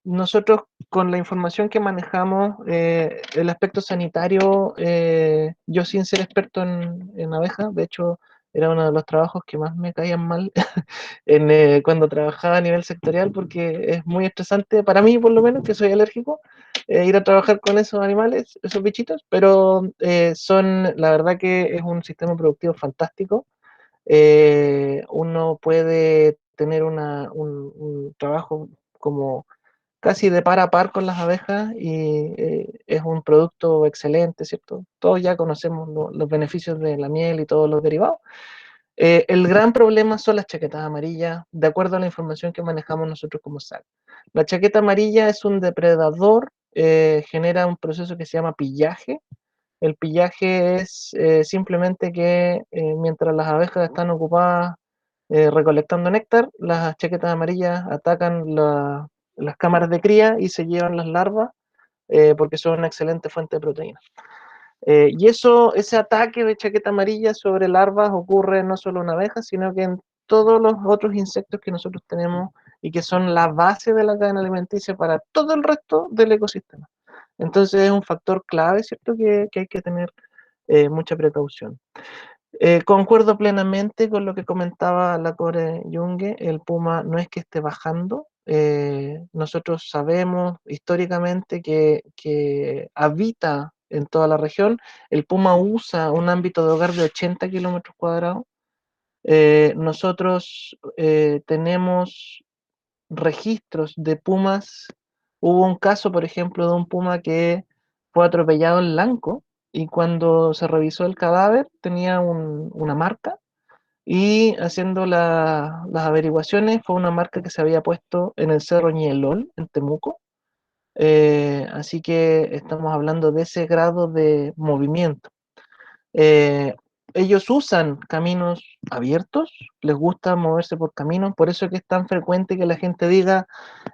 nosotros con la información que manejamos, el aspecto sanitario, yo sin ser experto en abejas, de hecho era uno de los trabajos que más me caían mal cuando trabajaba a nivel sectorial, porque es muy estresante para mí, por lo menos, que soy alérgico, ir a trabajar con esos animales, esos bichitos, pero la verdad que es un sistema productivo fantástico. Uno puede tener un trabajo como casi de par a par con las abejas y es un producto excelente, ¿cierto? Todos ya conocemos los beneficios de la miel y todos los derivados. El gran problema son las chaquetas amarillas, de acuerdo a la información que manejamos nosotros como SAC. La chaqueta amarilla es un depredador, genera un proceso que se llama pillaje. El pillaje es simplemente que mientras las abejas están ocupadas recolectando néctar, las chaquetas amarillas atacan las cámaras de cría y se llevan las larvas porque son una excelente fuente de proteína. Y ese ataque de chaqueta amarilla sobre larvas ocurre no solo en abejas, sino que en todos los otros insectos que nosotros tenemos y que son la base de la cadena alimenticia para todo el resto del ecosistema. Entonces es un factor clave, ¿cierto?, que hay que tener mucha precaución. Concuerdo plenamente con lo que comentaba la Core Junge, el puma no es que esté bajando, nosotros sabemos históricamente que habita en toda la región, el puma usa un ámbito de hogar de 80 kilómetros cuadrados, nosotros tenemos registros de pumas, hubo un caso, por ejemplo, de un puma que fue atropellado en Lanco, y cuando se revisó el cadáver tenía una marca, y haciendo las averiguaciones fue una marca que se había puesto en el Cerro Ñelol, en Temuco, así que estamos hablando de ese grado de movimiento. Ellos usan caminos abiertos, les gusta moverse por caminos, por eso es que es tan frecuente que la gente diga,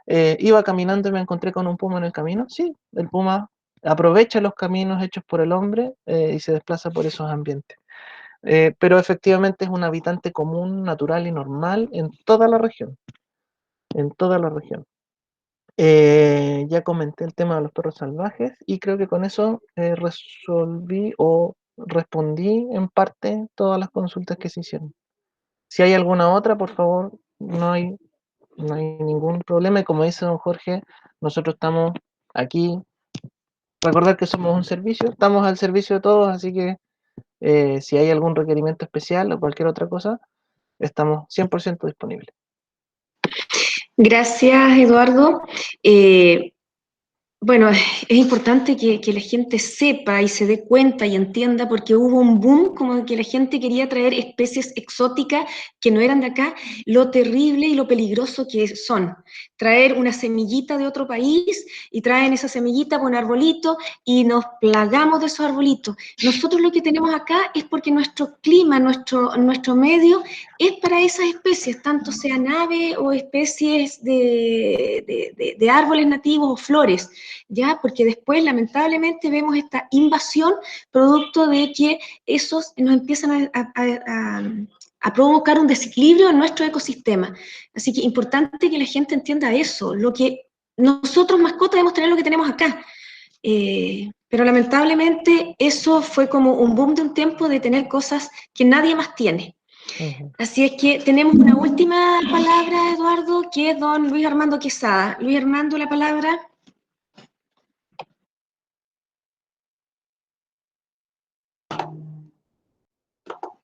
iba caminando y me encontré con un puma en el camino. Sí, el puma aprovecha los caminos hechos por el hombre y se desplaza por esos ambientes. Pero efectivamente es un habitante común, natural y normal en toda la región. En toda la región. Ya comenté el tema de los perros salvajes y creo que con eso resolví o respondí en parte todas las consultas que se hicieron. Si hay alguna otra, por favor, no hay ningún problema. Y como dice don Jorge, nosotros estamos aquí. Recordar que somos un servicio, estamos al servicio de todos, así que si hay algún requerimiento especial o cualquier otra cosa, estamos 100% disponibles. Gracias, Eduardo. Bueno, es importante que la gente sepa y se dé cuenta y entienda, porque hubo un boom como que la gente quería traer especies exóticas que no eran de acá, lo terrible y lo peligroso que son. Traer una semillita de otro país y traen esa semillita por un arbolito y nos plagamos de esos arbolitos. Nosotros lo que tenemos acá es porque nuestro clima, nuestro medio es para esas especies, tanto sean aves o especies de árboles nativos o flores. ¿Ya? Porque después, lamentablemente, vemos esta invasión producto de que esos nos empiezan a provocar un desequilibrio en nuestro ecosistema. Así que es importante que la gente entienda eso, lo que nosotros mascotas debemos tener lo que tenemos acá. Pero lamentablemente eso fue como un boom de un tiempo de tener cosas que nadie más tiene. Así es que tenemos una última palabra, Eduardo, que es don Luis Armando Quesada. Luis Armando, la palabra.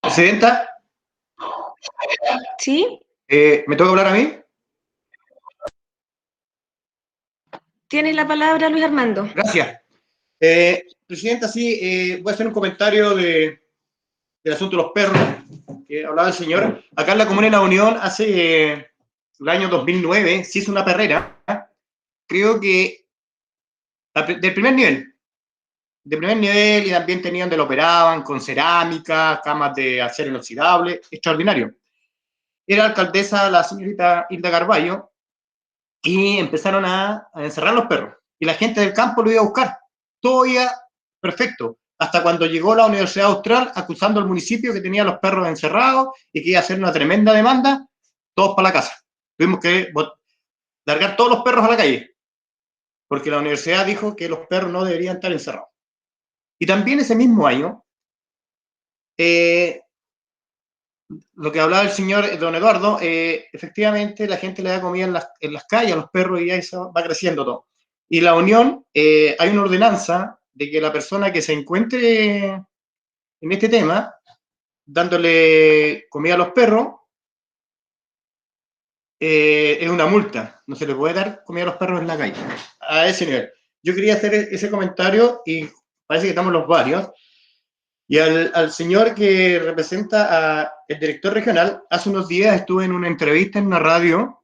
Presidenta. ¿Sí? ¿Me toca hablar a mí? Tienes la palabra, Luis Armando. Gracias. Presidenta, sí, voy a hacer un comentario del asunto de los perros que hablaba el señor. Acá en la Comuna de La Unión, hace el año 2009, se hizo una perrera, creo que del primer nivel, de primer nivel y también tenían donde lo operaban con cerámica, camas de acero inoxidable, extraordinario. Era alcaldesa la señorita Hilda Carballo y empezaron a encerrar los perros. Y la gente del campo lo iba a buscar. Todo iba perfecto. Hasta cuando llegó la Universidad Austral acusando al municipio que tenía los perros encerrados y que iba a hacer una tremenda demanda, todos para la casa. Tuvimos que largar todos los perros a la calle, porque la universidad dijo que los perros no deberían estar encerrados. Y también ese mismo año, lo que hablaba el señor don Eduardo, efectivamente la gente le da comida en las calles a los perros y ahí va creciendo todo. Y la Unión, hay una ordenanza de que la persona que se encuentre en este tema, dándole comida a los perros, es una multa. No se le puede dar comida a los perros en la calle. A ese nivel. Yo quería hacer ese comentario y parece que estamos los varios. Y al señor que representa al director regional, hace unos días estuve en una entrevista en una radio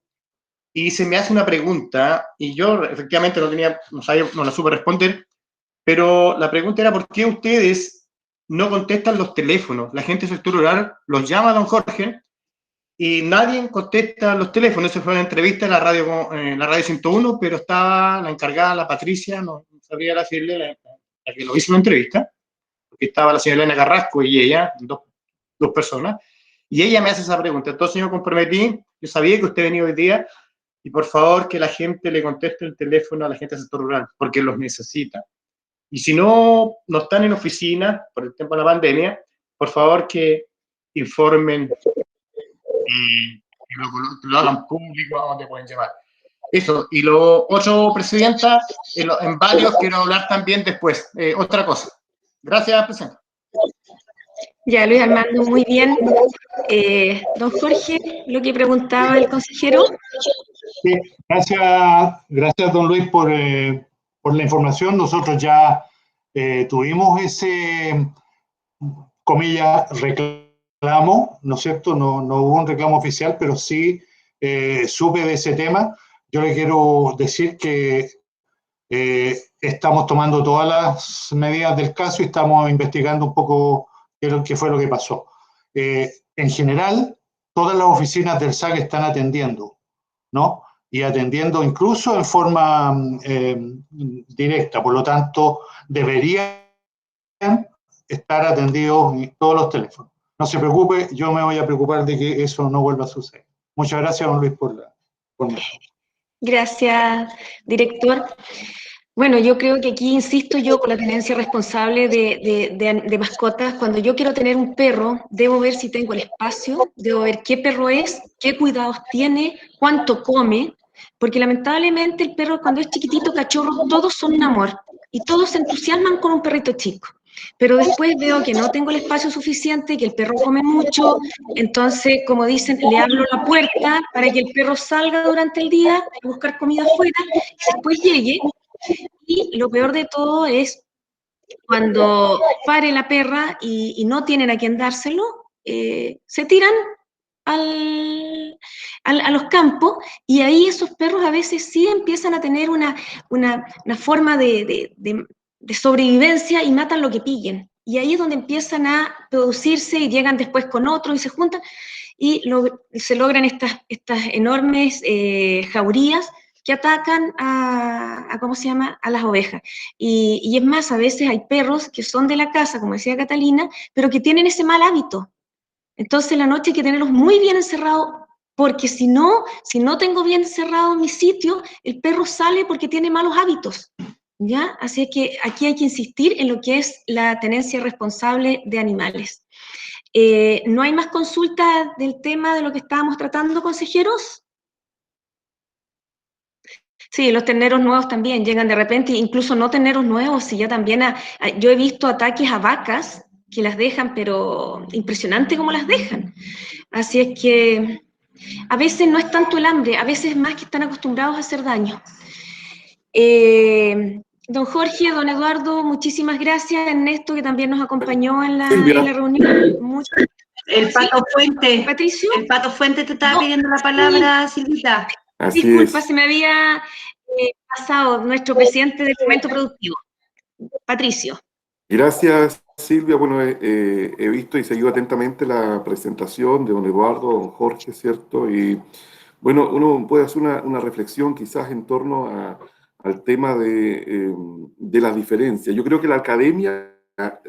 y se me hace una pregunta y yo efectivamente no la supe responder, pero la pregunta era ¿por qué ustedes no contestan los teléfonos? La gente del sector rural los llama a don Jorge y nadie contesta los teléfonos. Esa fue una entrevista en la radio 101, pero estaba la encargada, la Patricia, no sabría decirle, la que lo hizo la entrevista, porque estaba la señora Elena Carrasco y ella, dos personas, y ella me hace esa pregunta. Entonces yo me comprometí, yo sabía que usted venía hoy día, y por favor que la gente le conteste el teléfono a la gente del sector rural, porque los necesita. Y si no están en oficina por el tiempo de la pandemia, por favor que informen, que lo hagan público a donde pueden llevar. Eso, y lo otro, Presidenta, en varios quiero hablar también después, otra cosa. Gracias, Presidenta. Ya, Luis Armando, muy bien. Don Jorge, lo que preguntaba el consejero. Sí, gracias don Luis por la información. Nosotros ya tuvimos ese, comillas, reclamo, ¿no es cierto? No hubo un reclamo oficial, pero sí supe de ese tema. Yo le quiero decir que estamos tomando todas las medidas del caso y estamos investigando un poco qué fue lo que pasó. En general, todas las oficinas del SAC están atendiendo, ¿no? Y atendiendo incluso en forma directa, por lo tanto, deberían estar atendidos en todos los teléfonos. No se preocupe, yo me voy a preocupar de que eso no vuelva a suceder. Muchas gracias, don Luis, por Gracias, director. Bueno, yo creo que aquí insisto yo con la tenencia responsable de mascotas. Cuando yo quiero tener un perro, debo ver si tengo el espacio, debo ver qué perro es, qué cuidados tiene, cuánto come, porque lamentablemente el perro cuando es chiquitito, cachorro, todos son un amor y todos se entusiasman con un perrito chico. Pero después veo que no tengo el espacio suficiente, que el perro come mucho, entonces, como dicen, le abro la puerta para que el perro salga durante el día a buscar comida afuera y después llegue. Y lo peor de todo es cuando pare la perra y no tienen a quien dárselo, se tiran a los campos y ahí esos perros a veces sí empiezan a tener una forma de sobrevivencia y matan lo que pillen. Y ahí es donde empiezan a producirse y llegan después con otros y se juntan y se logran estas enormes jaurías que atacan ¿cómo se llama?, a las ovejas. Y es más, a veces hay perros que son de la casa, como decía Catalina, pero que tienen ese mal hábito. Entonces, en la noche hay que tenerlos muy bien encerrados, porque si no tengo bien encerrado mi sitio, el perro sale porque tiene malos hábitos, ¿ya? Así es que aquí hay que insistir en lo que es la tenencia responsable de animales. ¿No hay más consultas del tema de lo que estábamos tratando, consejeros? Sí, los terneros nuevos también llegan de repente, incluso no terneros nuevos, si ya también yo he visto ataques a vacas que las dejan, pero impresionante cómo las dejan. Así es que a veces no es tanto el hambre, a veces es más que están acostumbrados a hacer daño. Don Jorge, don Eduardo, muchísimas gracias. Ernesto, que también nos acompañó en la reunión. El Pato Fuente. Patricio. El Pato Fuente te estaba pidiendo la palabra, Silvita. Disculpa, se me había pasado nuestro presidente del Fomento Productivo, Patricio. Gracias, Silvia. Bueno, he visto y seguido atentamente la presentación de don Eduardo, don Jorge, ¿cierto? Y bueno, uno puede hacer una reflexión quizás en torno al tema de las diferencias. Yo creo que la academia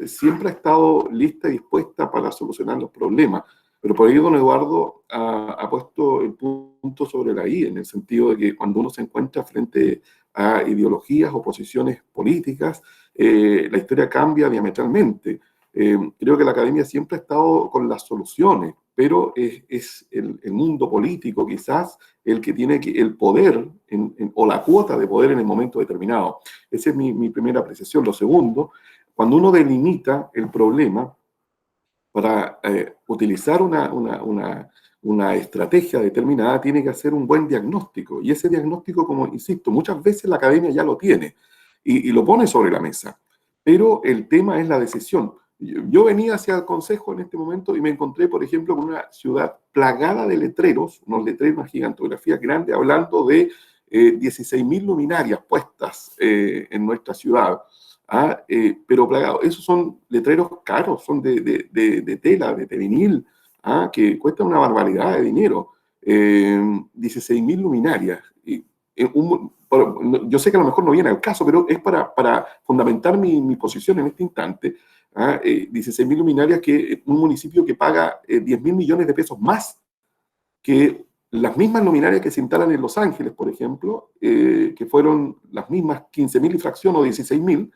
siempre ha estado lista y dispuesta para solucionar los problemas, pero por ahí don Eduardo ha puesto el punto sobre la I, en el sentido de que cuando uno se encuentra frente a ideologías o posiciones políticas, la historia cambia diametralmente. Creo que la academia siempre ha estado con las soluciones, pero es el mundo político quizás el que tiene el poder o la cuota de poder en el momento determinado. Esa es mi primera apreciación. Lo segundo, cuando uno delimita el problema para utilizar una estrategia determinada, tiene que hacer un buen diagnóstico. Y ese diagnóstico, como insisto, muchas veces la academia ya lo tiene y lo pone sobre la mesa. Pero el tema es la decisión. Yo venía hacia el Consejo en este momento y me encontré, por ejemplo, con una ciudad plagada de letreros, unos letreros, una gigantografía grande, hablando de 16.000 luminarias puestas en nuestra ciudad. Pero plagado. Esos son letreros caros, son de tela, de vinil, que cuestan una barbaridad de dinero. 16.000 luminarias. Yo sé que a lo mejor no viene al caso, pero es para fundamentar mi posición en este instante. 16.000 luminarias, que un municipio que paga 10.000 millones de pesos más que las mismas luminarias que se instalan en Los Ángeles, por ejemplo, que fueron las mismas 15.000 y fracción o 16.000,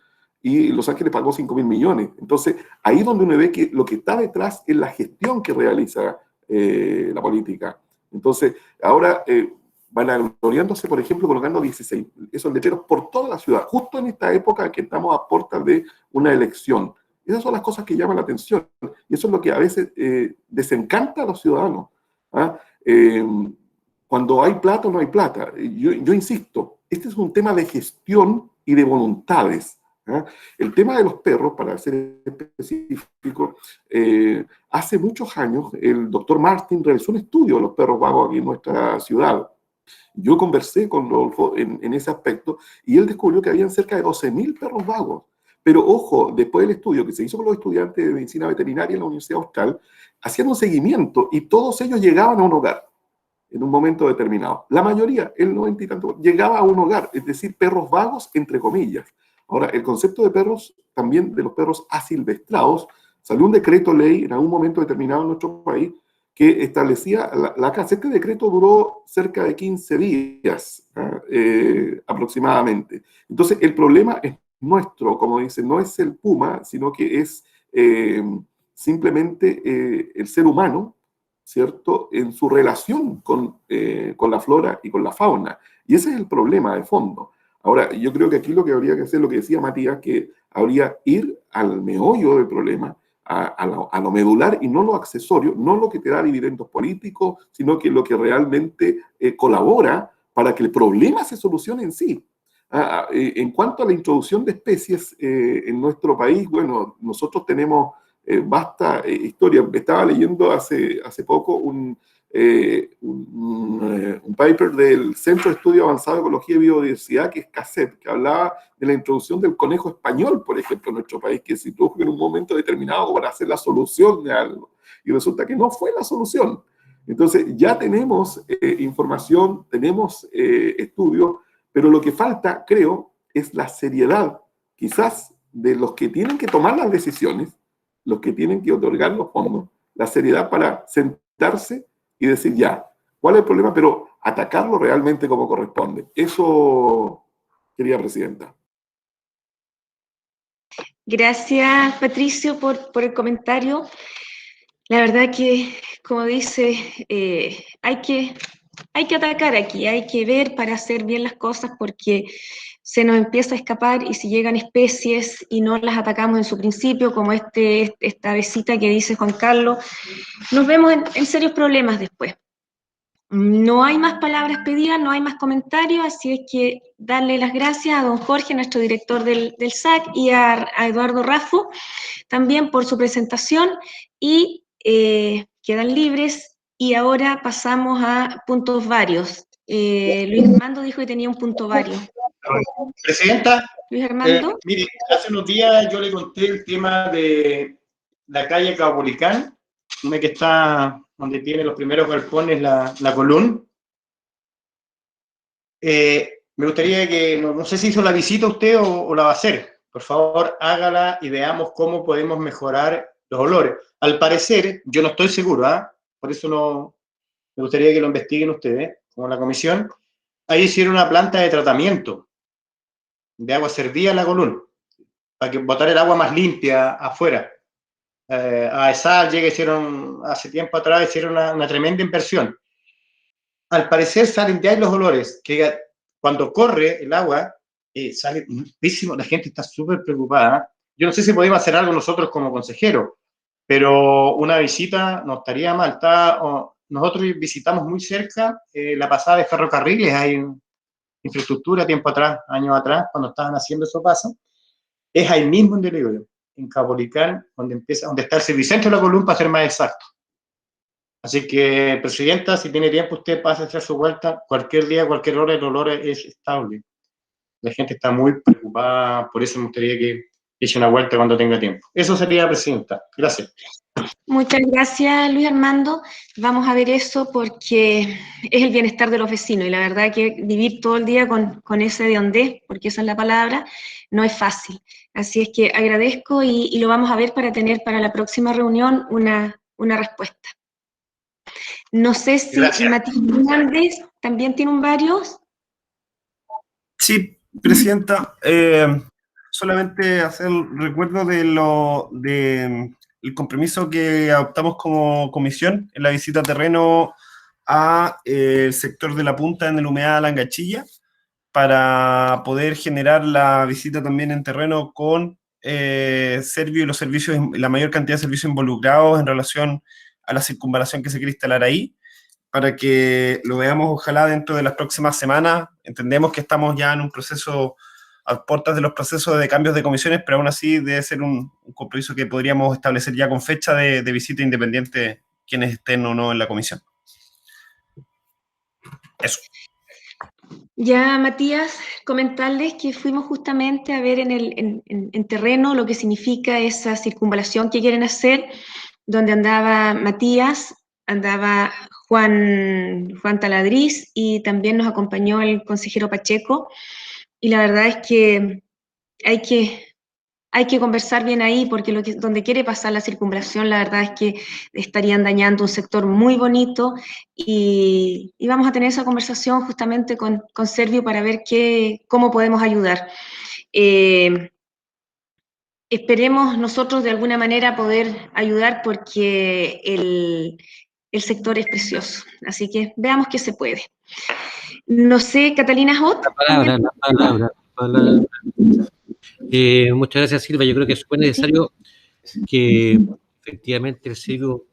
y Los Ángeles pagó 5.000 millones. Entonces, ahí es donde uno ve que lo que está detrás es la gestión que realiza la política. Entonces, ahora van gloriándose, por ejemplo, colocando 16 esos letreros por toda la ciudad, justo en esta época que estamos a puertas de una elección. Esas son las cosas que llaman la atención, y eso es lo que a veces desencanta a los ciudadanos. Cuando hay plata o no hay plata. Yo insisto, este es un tema de gestión y de voluntades. El tema de los perros, para ser específico, hace muchos años el doctor Martin realizó un estudio de los perros vagos aquí en nuestra ciudad. Yo conversé con Rodolfo en ese aspecto y él descubrió que habían cerca de 12.000 perros vagos. Pero ojo, después del estudio que se hizo con los estudiantes de medicina veterinaria en la Universidad Austral, hacían un seguimiento y todos ellos llegaban a un hogar en un momento determinado. La mayoría, el 90 y tanto, llegaba a un hogar, es decir, perros vagos, entre comillas. Ahora, el concepto de perros, también de los perros asilvestrados, salió un decreto ley en algún momento determinado en nuestro país que establecía la casa. Este decreto duró cerca de 15 días aproximadamente. Entonces, el problema es nuestro, como dice, no es el puma, sino que es simplemente el ser humano, ¿cierto?, en su relación con la flora y con la fauna. Y ese es el problema de fondo. Ahora, yo creo que aquí lo que habría que hacer, lo que decía Matías, que habría ir al meollo del problema, a lo medular y no lo accesorio, no lo que te da dividendos políticos, sino que lo que realmente colabora para que el problema se solucione en sí. En cuanto a la introducción de especies en nuestro país, bueno, nosotros tenemos vasta historia. Estaba leyendo hace poco un paper del Centro de Estudio Avanzado de Ecología y Biodiversidad, que es CACET, que hablaba de la introducción del conejo español, por ejemplo, en nuestro país, que se introdujo en un momento determinado para hacer la solución de algo. Y resulta que no fue la solución. Entonces, ya tenemos información, tenemos estudios, pero lo que falta, creo, es la seriedad, quizás, de los que tienen que tomar las decisiones, los que tienen que otorgar los fondos, la seriedad para sentarse y decir ya, ¿cuál es el problema? Pero atacarlo realmente como corresponde. Eso, querida presidenta. Gracias, Patricio, por el comentario. La verdad que, como dice, hay que atacar aquí, hay que ver para hacer bien las cosas, porque se nos empieza a escapar, y si llegan especies y no las atacamos en su principio, como esta avecita que dice Juan Carlos, nos vemos en serios problemas después. No hay más palabras pedidas, no hay más comentarios, así es que darle las gracias a don Jorge, nuestro director del SAC, y a Eduardo Raffo también por su presentación, y quedan libres. Y ahora pasamos a puntos varios. Luis Armando dijo que tenía un punto vario. Presidenta, Luis Armando. Mire, hace unos días yo le conté el tema de la calle Caupolicán, una que está donde tiene los primeros galpones la Colún. Me gustaría que, no sé si hizo la visita usted o la va a hacer. Por favor, hágala y veamos cómo podemos mejorar los olores. Al parecer, yo no estoy seguro, por eso no, me gustaría que lo investiguen ustedes, como la comisión. Ahí hicieron una planta de tratamiento de agua servida en la Colún, para que botar el agua más limpia afuera. A ESAL llega, hace tiempo atrás, hicieron una tremenda inversión. Al parecer salen de ahí los olores, que cuando corre el agua, sale muchísimo, la gente está súper preocupada. Yo no sé si podemos hacer algo nosotros como consejeros, pero una visita no estaría mal. Nosotros visitamos muy cerca la pasada de ferrocarriles, hay infraestructura tiempo atrás, años atrás, cuando estaban haciendo eso paso. Es ahí mismo en Deligorio, en Caupolicán, donde está el Servicentro de la Columna, para ser más exacto. Así que, Presidenta, si tiene tiempo, usted pase a hacer su vuelta, cualquier día, cualquier hora, el olor es estable. La gente está muy preocupada, por eso me gustaría que eche una vuelta cuando tenga tiempo. Eso sería, Presidenta. Gracias. Muchas gracias, Luis Armando. Vamos a ver eso porque es el bienestar de los vecinos y la verdad que vivir todo el día con ese de hondez, porque esa es la palabra, no es fácil. Así es que agradezco y lo vamos a ver para tener para la próxima reunión una respuesta. No sé si Matías Hernández también tiene un varios. Sí, Presidenta. Solamente hacer recuerdo el compromiso que adoptamos como comisión en la visita a terreno a el sector de La Punta en el humedal Langachilla, para poder generar la visita también en terreno con Servio y los servicios, la mayor cantidad de servicios involucrados en relación a la circunvalación que se quiere instalar ahí, para que lo veamos ojalá dentro de las próximas semanas. Entendemos que estamos ya en un proceso, a puertas de los procesos de cambios de comisiones, pero aún así debe ser un compromiso que podríamos establecer ya con fecha de visita independiente, quienes estén o no en la comisión. Eso. Ya, Matías, comentarles que fuimos justamente a ver en terreno lo que significa esa circunvalación que quieren hacer, donde andaba Matías, andaba Juan Taladriz y también nos acompañó el consejero Pacheco, y la verdad es que hay que conversar bien ahí, porque donde quiere pasar la circunvalación, la verdad es que estarían dañando un sector muy bonito, y vamos a tener esa conversación justamente con Servio para ver cómo podemos ayudar. Esperemos nosotros de alguna manera poder ayudar, porque el sector es precioso, así que veamos qué se puede. No sé, Catalina Hot. La palabra. Muchas gracias, Silva. Yo creo que es súper necesario que efectivamente el Servio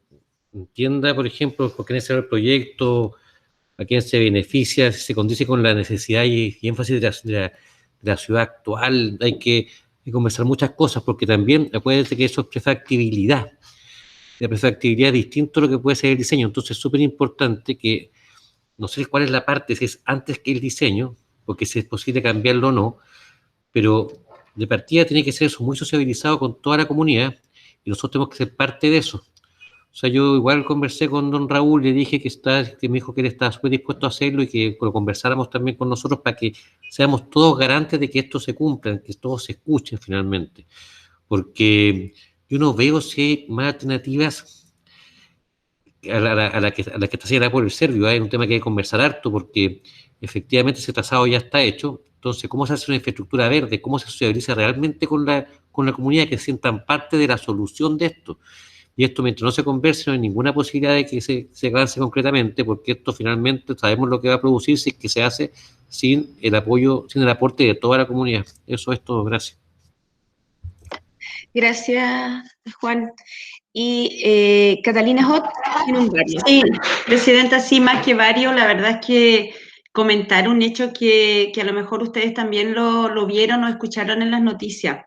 entienda, por ejemplo, por qué es el proyecto, a quién se beneficia, si se condice con la necesidad y énfasis de la ciudad actual. Hay que conversar muchas cosas, porque también acuérdense que eso es prefactibilidad. La prefactibilidad es distinto a lo que puede ser el diseño. Entonces es súper importante que, no sé cuál es la parte, si es antes que el diseño, porque si es posible cambiarlo o no, pero de partida tiene que ser eso muy sociabilizado con toda la comunidad, y nosotros tenemos que ser parte de eso. O sea, yo igual conversé con don Raúl, le dije que me dijo que él estaba súper dispuesto a hacerlo y que lo conversáramos también con nosotros para que seamos todos garantes de que esto se cumpla, que todos se escuchen finalmente. Porque yo no veo si hay más alternativas a la que está señalada por el Servio. Es un tema que hay que conversar harto, porque efectivamente ese trazado ya está hecho. Entonces, ¿cómo se hace una infraestructura verde? ¿Cómo se socializa realmente con la comunidad, que sientan parte de la solución de esto? Y esto, mientras no se converse, no hay ninguna posibilidad de que se avance concretamente, porque esto finalmente sabemos lo que va a producir si es que se hace sin el apoyo, sin el aporte de toda la comunidad. Eso es todo. Gracias. Gracias, Juan. Y Catalina Hot tiene un varios. Sí, Presidenta, sí, más que varios, la verdad es que comentar un hecho que a lo mejor ustedes también lo vieron o escucharon en las noticias.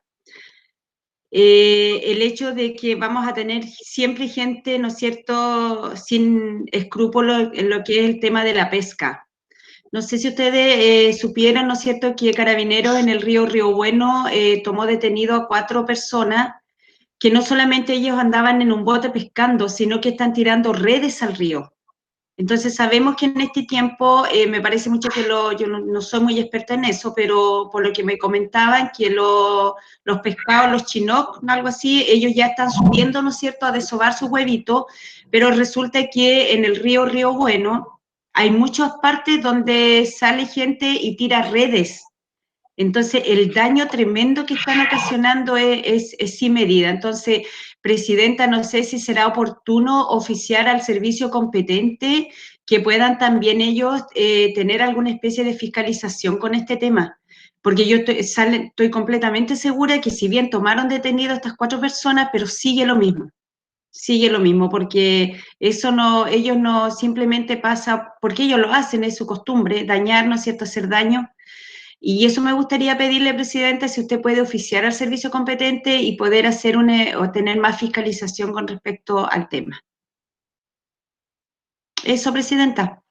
El hecho de que vamos a tener siempre gente, ¿no es cierto?, sin escrúpulos en lo que es el tema de la pesca. No sé si ustedes supieron, ¿no es cierto?, que Carabineros en el río Bueno tomó detenido a 4 personas, que no solamente ellos andaban en un bote pescando, sino que están tirando redes al río. Entonces sabemos que en este tiempo, me parece mucho que yo no soy muy experta en eso, pero por lo que me comentaban, que los pescados, los chinook, algo así, ellos ya están subiendo, ¿no es cierto?, a desovar sus huevitos, pero resulta que en el río Bueno hay muchas partes donde sale gente y tira redes. Entonces, el daño tremendo que están ocasionando es sin medida. Entonces, Presidenta, no sé si será oportuno oficiar al servicio competente que puedan también ellos tener alguna especie de fiscalización con este tema. Porque yo estoy completamente segura que si bien tomaron detenido a estas 4 personas, pero sigue lo mismo, porque eso no, ellos no simplemente pasa, porque ellos lo hacen, es su costumbre, dañar, ¿no es cierto?, hacer daño. Y eso me gustaría pedirle, Presidenta, si usted puede oficiar al servicio competente y poder hacer o tener más fiscalización con respecto al tema. Eso, Presidenta.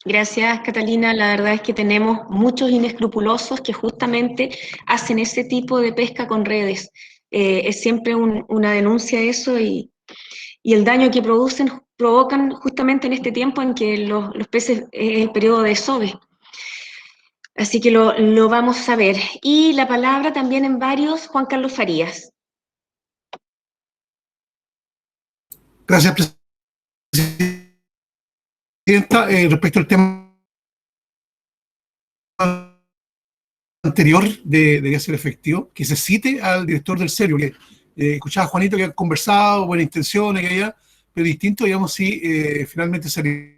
Gracias, Catalina. La verdad es que tenemos muchos inescrupulosos que justamente hacen ese tipo de pesca con redes. Es siempre una denuncia eso y el daño que provocan justamente en este tiempo en que los peces es el periodo de desove. Así que lo vamos a ver. Y la palabra también en varios, Juan Carlos Farías. Gracias, Presidenta. Respecto al tema anterior, debería ser efectivo, que se cite al director del Servio, que escuchaba a Juanito que ha conversado, buenas intenciones, que haya, pero distinto, digamos, si finalmente se le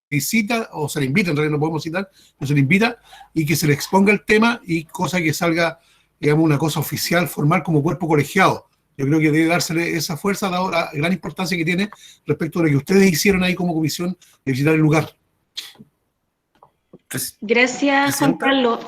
visita o se le invita, en realidad no podemos citar, pero se le invita y que se le exponga el tema y cosa que salga, digamos, una cosa oficial, formal, como cuerpo colegiado. Yo creo que debe dársele esa fuerza, dado la gran importancia que tiene respecto a lo que ustedes hicieron ahí como comisión de visitar el lugar. Gracias, Juan Carlos.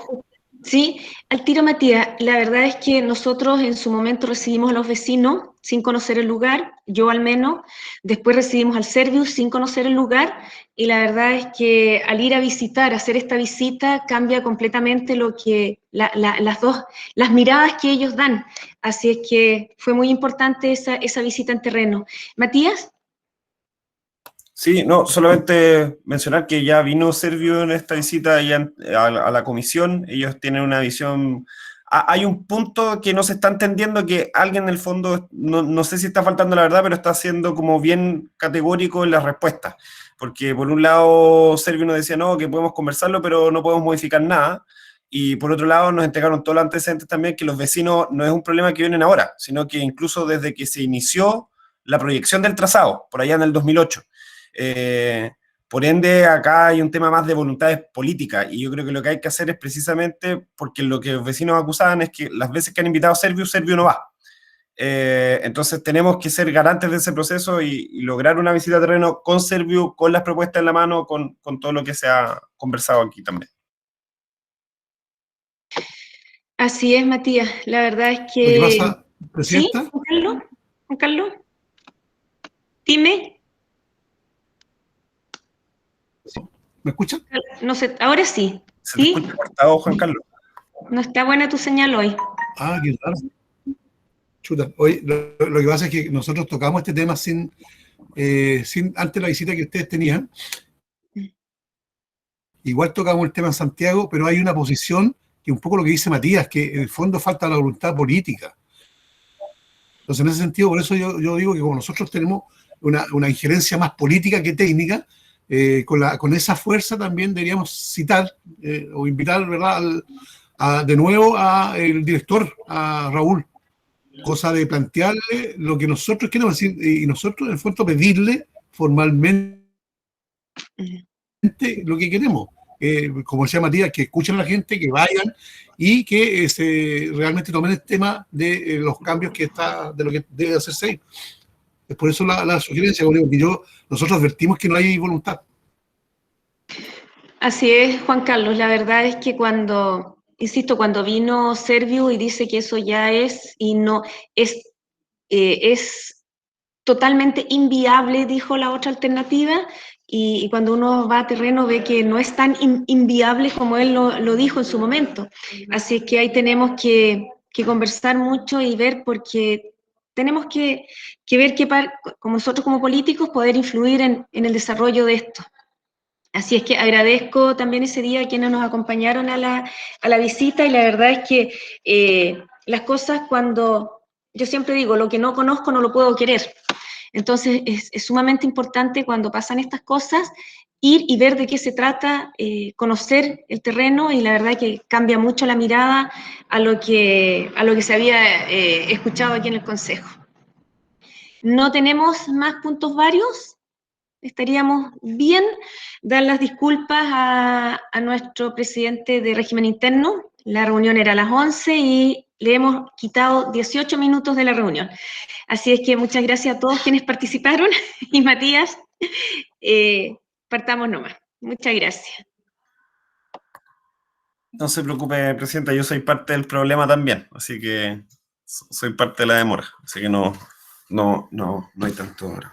Sí, al tiro, Matías. La verdad es que nosotros en su momento recibimos a los vecinos sin conocer el lugar, yo al menos. Después recibimos al Servius sin conocer el lugar, y la verdad es que al ir a visitar, hacer esta visita, cambia completamente lo que las miradas que ellos dan. Así es que fue muy importante esa visita en terreno. Matías. Sí, no, solamente mencionar que ya vino Servio en esta visita ya a la comisión. Ellos tienen una visión. Hay un punto que no se está entendiendo, que alguien en el fondo, no sé si está faltando la verdad, pero está siendo como bien categórico en las respuestas. Porque por un lado Servio nos decía, no, que podemos conversarlo, pero no podemos modificar nada. Y por otro lado nos entregaron todos los antecedentes también, que los vecinos no es un problema que vienen ahora, sino que incluso desde que se inició la proyección del trazado, por allá en el 2008. Por ende, acá hay un tema más de voluntades políticas, y yo creo que lo que hay que hacer es precisamente, porque lo que los vecinos acusaban es que las veces que han invitado a Servio no va. Entonces tenemos que ser garantes de ese proceso y lograr una visita a terreno con Servio, con las propuestas en la mano, con todo lo que se ha conversado aquí también. Así es, Matías. La verdad es que... ¿Qué pasa, Presidenta? ¿Sí, Juan Carlos? Dime. ¿Me escuchan? No sé, ahora sí. Se te escucha cortado, Juan Carlos. No está buena tu señal hoy. Ah, qué raro. Chuta. Oye, lo que pasa es que nosotros tocamos este tema sin antes de la visita que ustedes tenían. Igual tocamos el tema en Santiago, pero hay una posición que un poco lo que dice Matías, que en el fondo falta la voluntad política. Entonces, en ese sentido, por eso yo digo que como nosotros tenemos una injerencia más política que técnica, con esa fuerza también deberíamos citar o invitar, ¿verdad?, de nuevo al director, a Raúl, cosa de plantearle lo que nosotros queremos decir, y nosotros en el fondo pedirle formalmente lo que queremos. Como decía Matías, que escuchen a la gente, que vayan y que realmente tomen el tema de los cambios de lo que debe hacerse. Es por eso la sugerencia, que nosotros advertimos que no hay voluntad. Así es, Juan Carlos. La verdad es que cuando vino Servio y dice que eso ya es, y no, es totalmente inviable, dijo la otra alternativa, y cuando uno va a terreno ve que no es tan inviable como él lo dijo en su momento. Así es que ahí tenemos que conversar mucho y ver, porque tenemos que ver como nosotros como políticos poder influir en el desarrollo de esto. Así es que agradezco también ese día a quienes nos acompañaron a la visita, y la verdad es que las cosas, cuando yo siempre digo, lo que no conozco no lo puedo querer. Entonces es sumamente importante cuando pasan estas cosas ir y ver de qué se trata, conocer el terreno, y la verdad que cambia mucho la mirada a lo que se había escuchado aquí en el Consejo. No tenemos más puntos varios. Estaríamos bien. Dar las disculpas a nuestro presidente de régimen interno. La reunión era a las 11 y le hemos quitado 18 minutos de la reunión. Así es que muchas gracias a todos quienes participaron. Y Matías, partamos nomás. Muchas gracias. No se preocupe, Presidenta, yo soy parte del problema también, así que soy parte de la demora, así que no hay tanto ahora.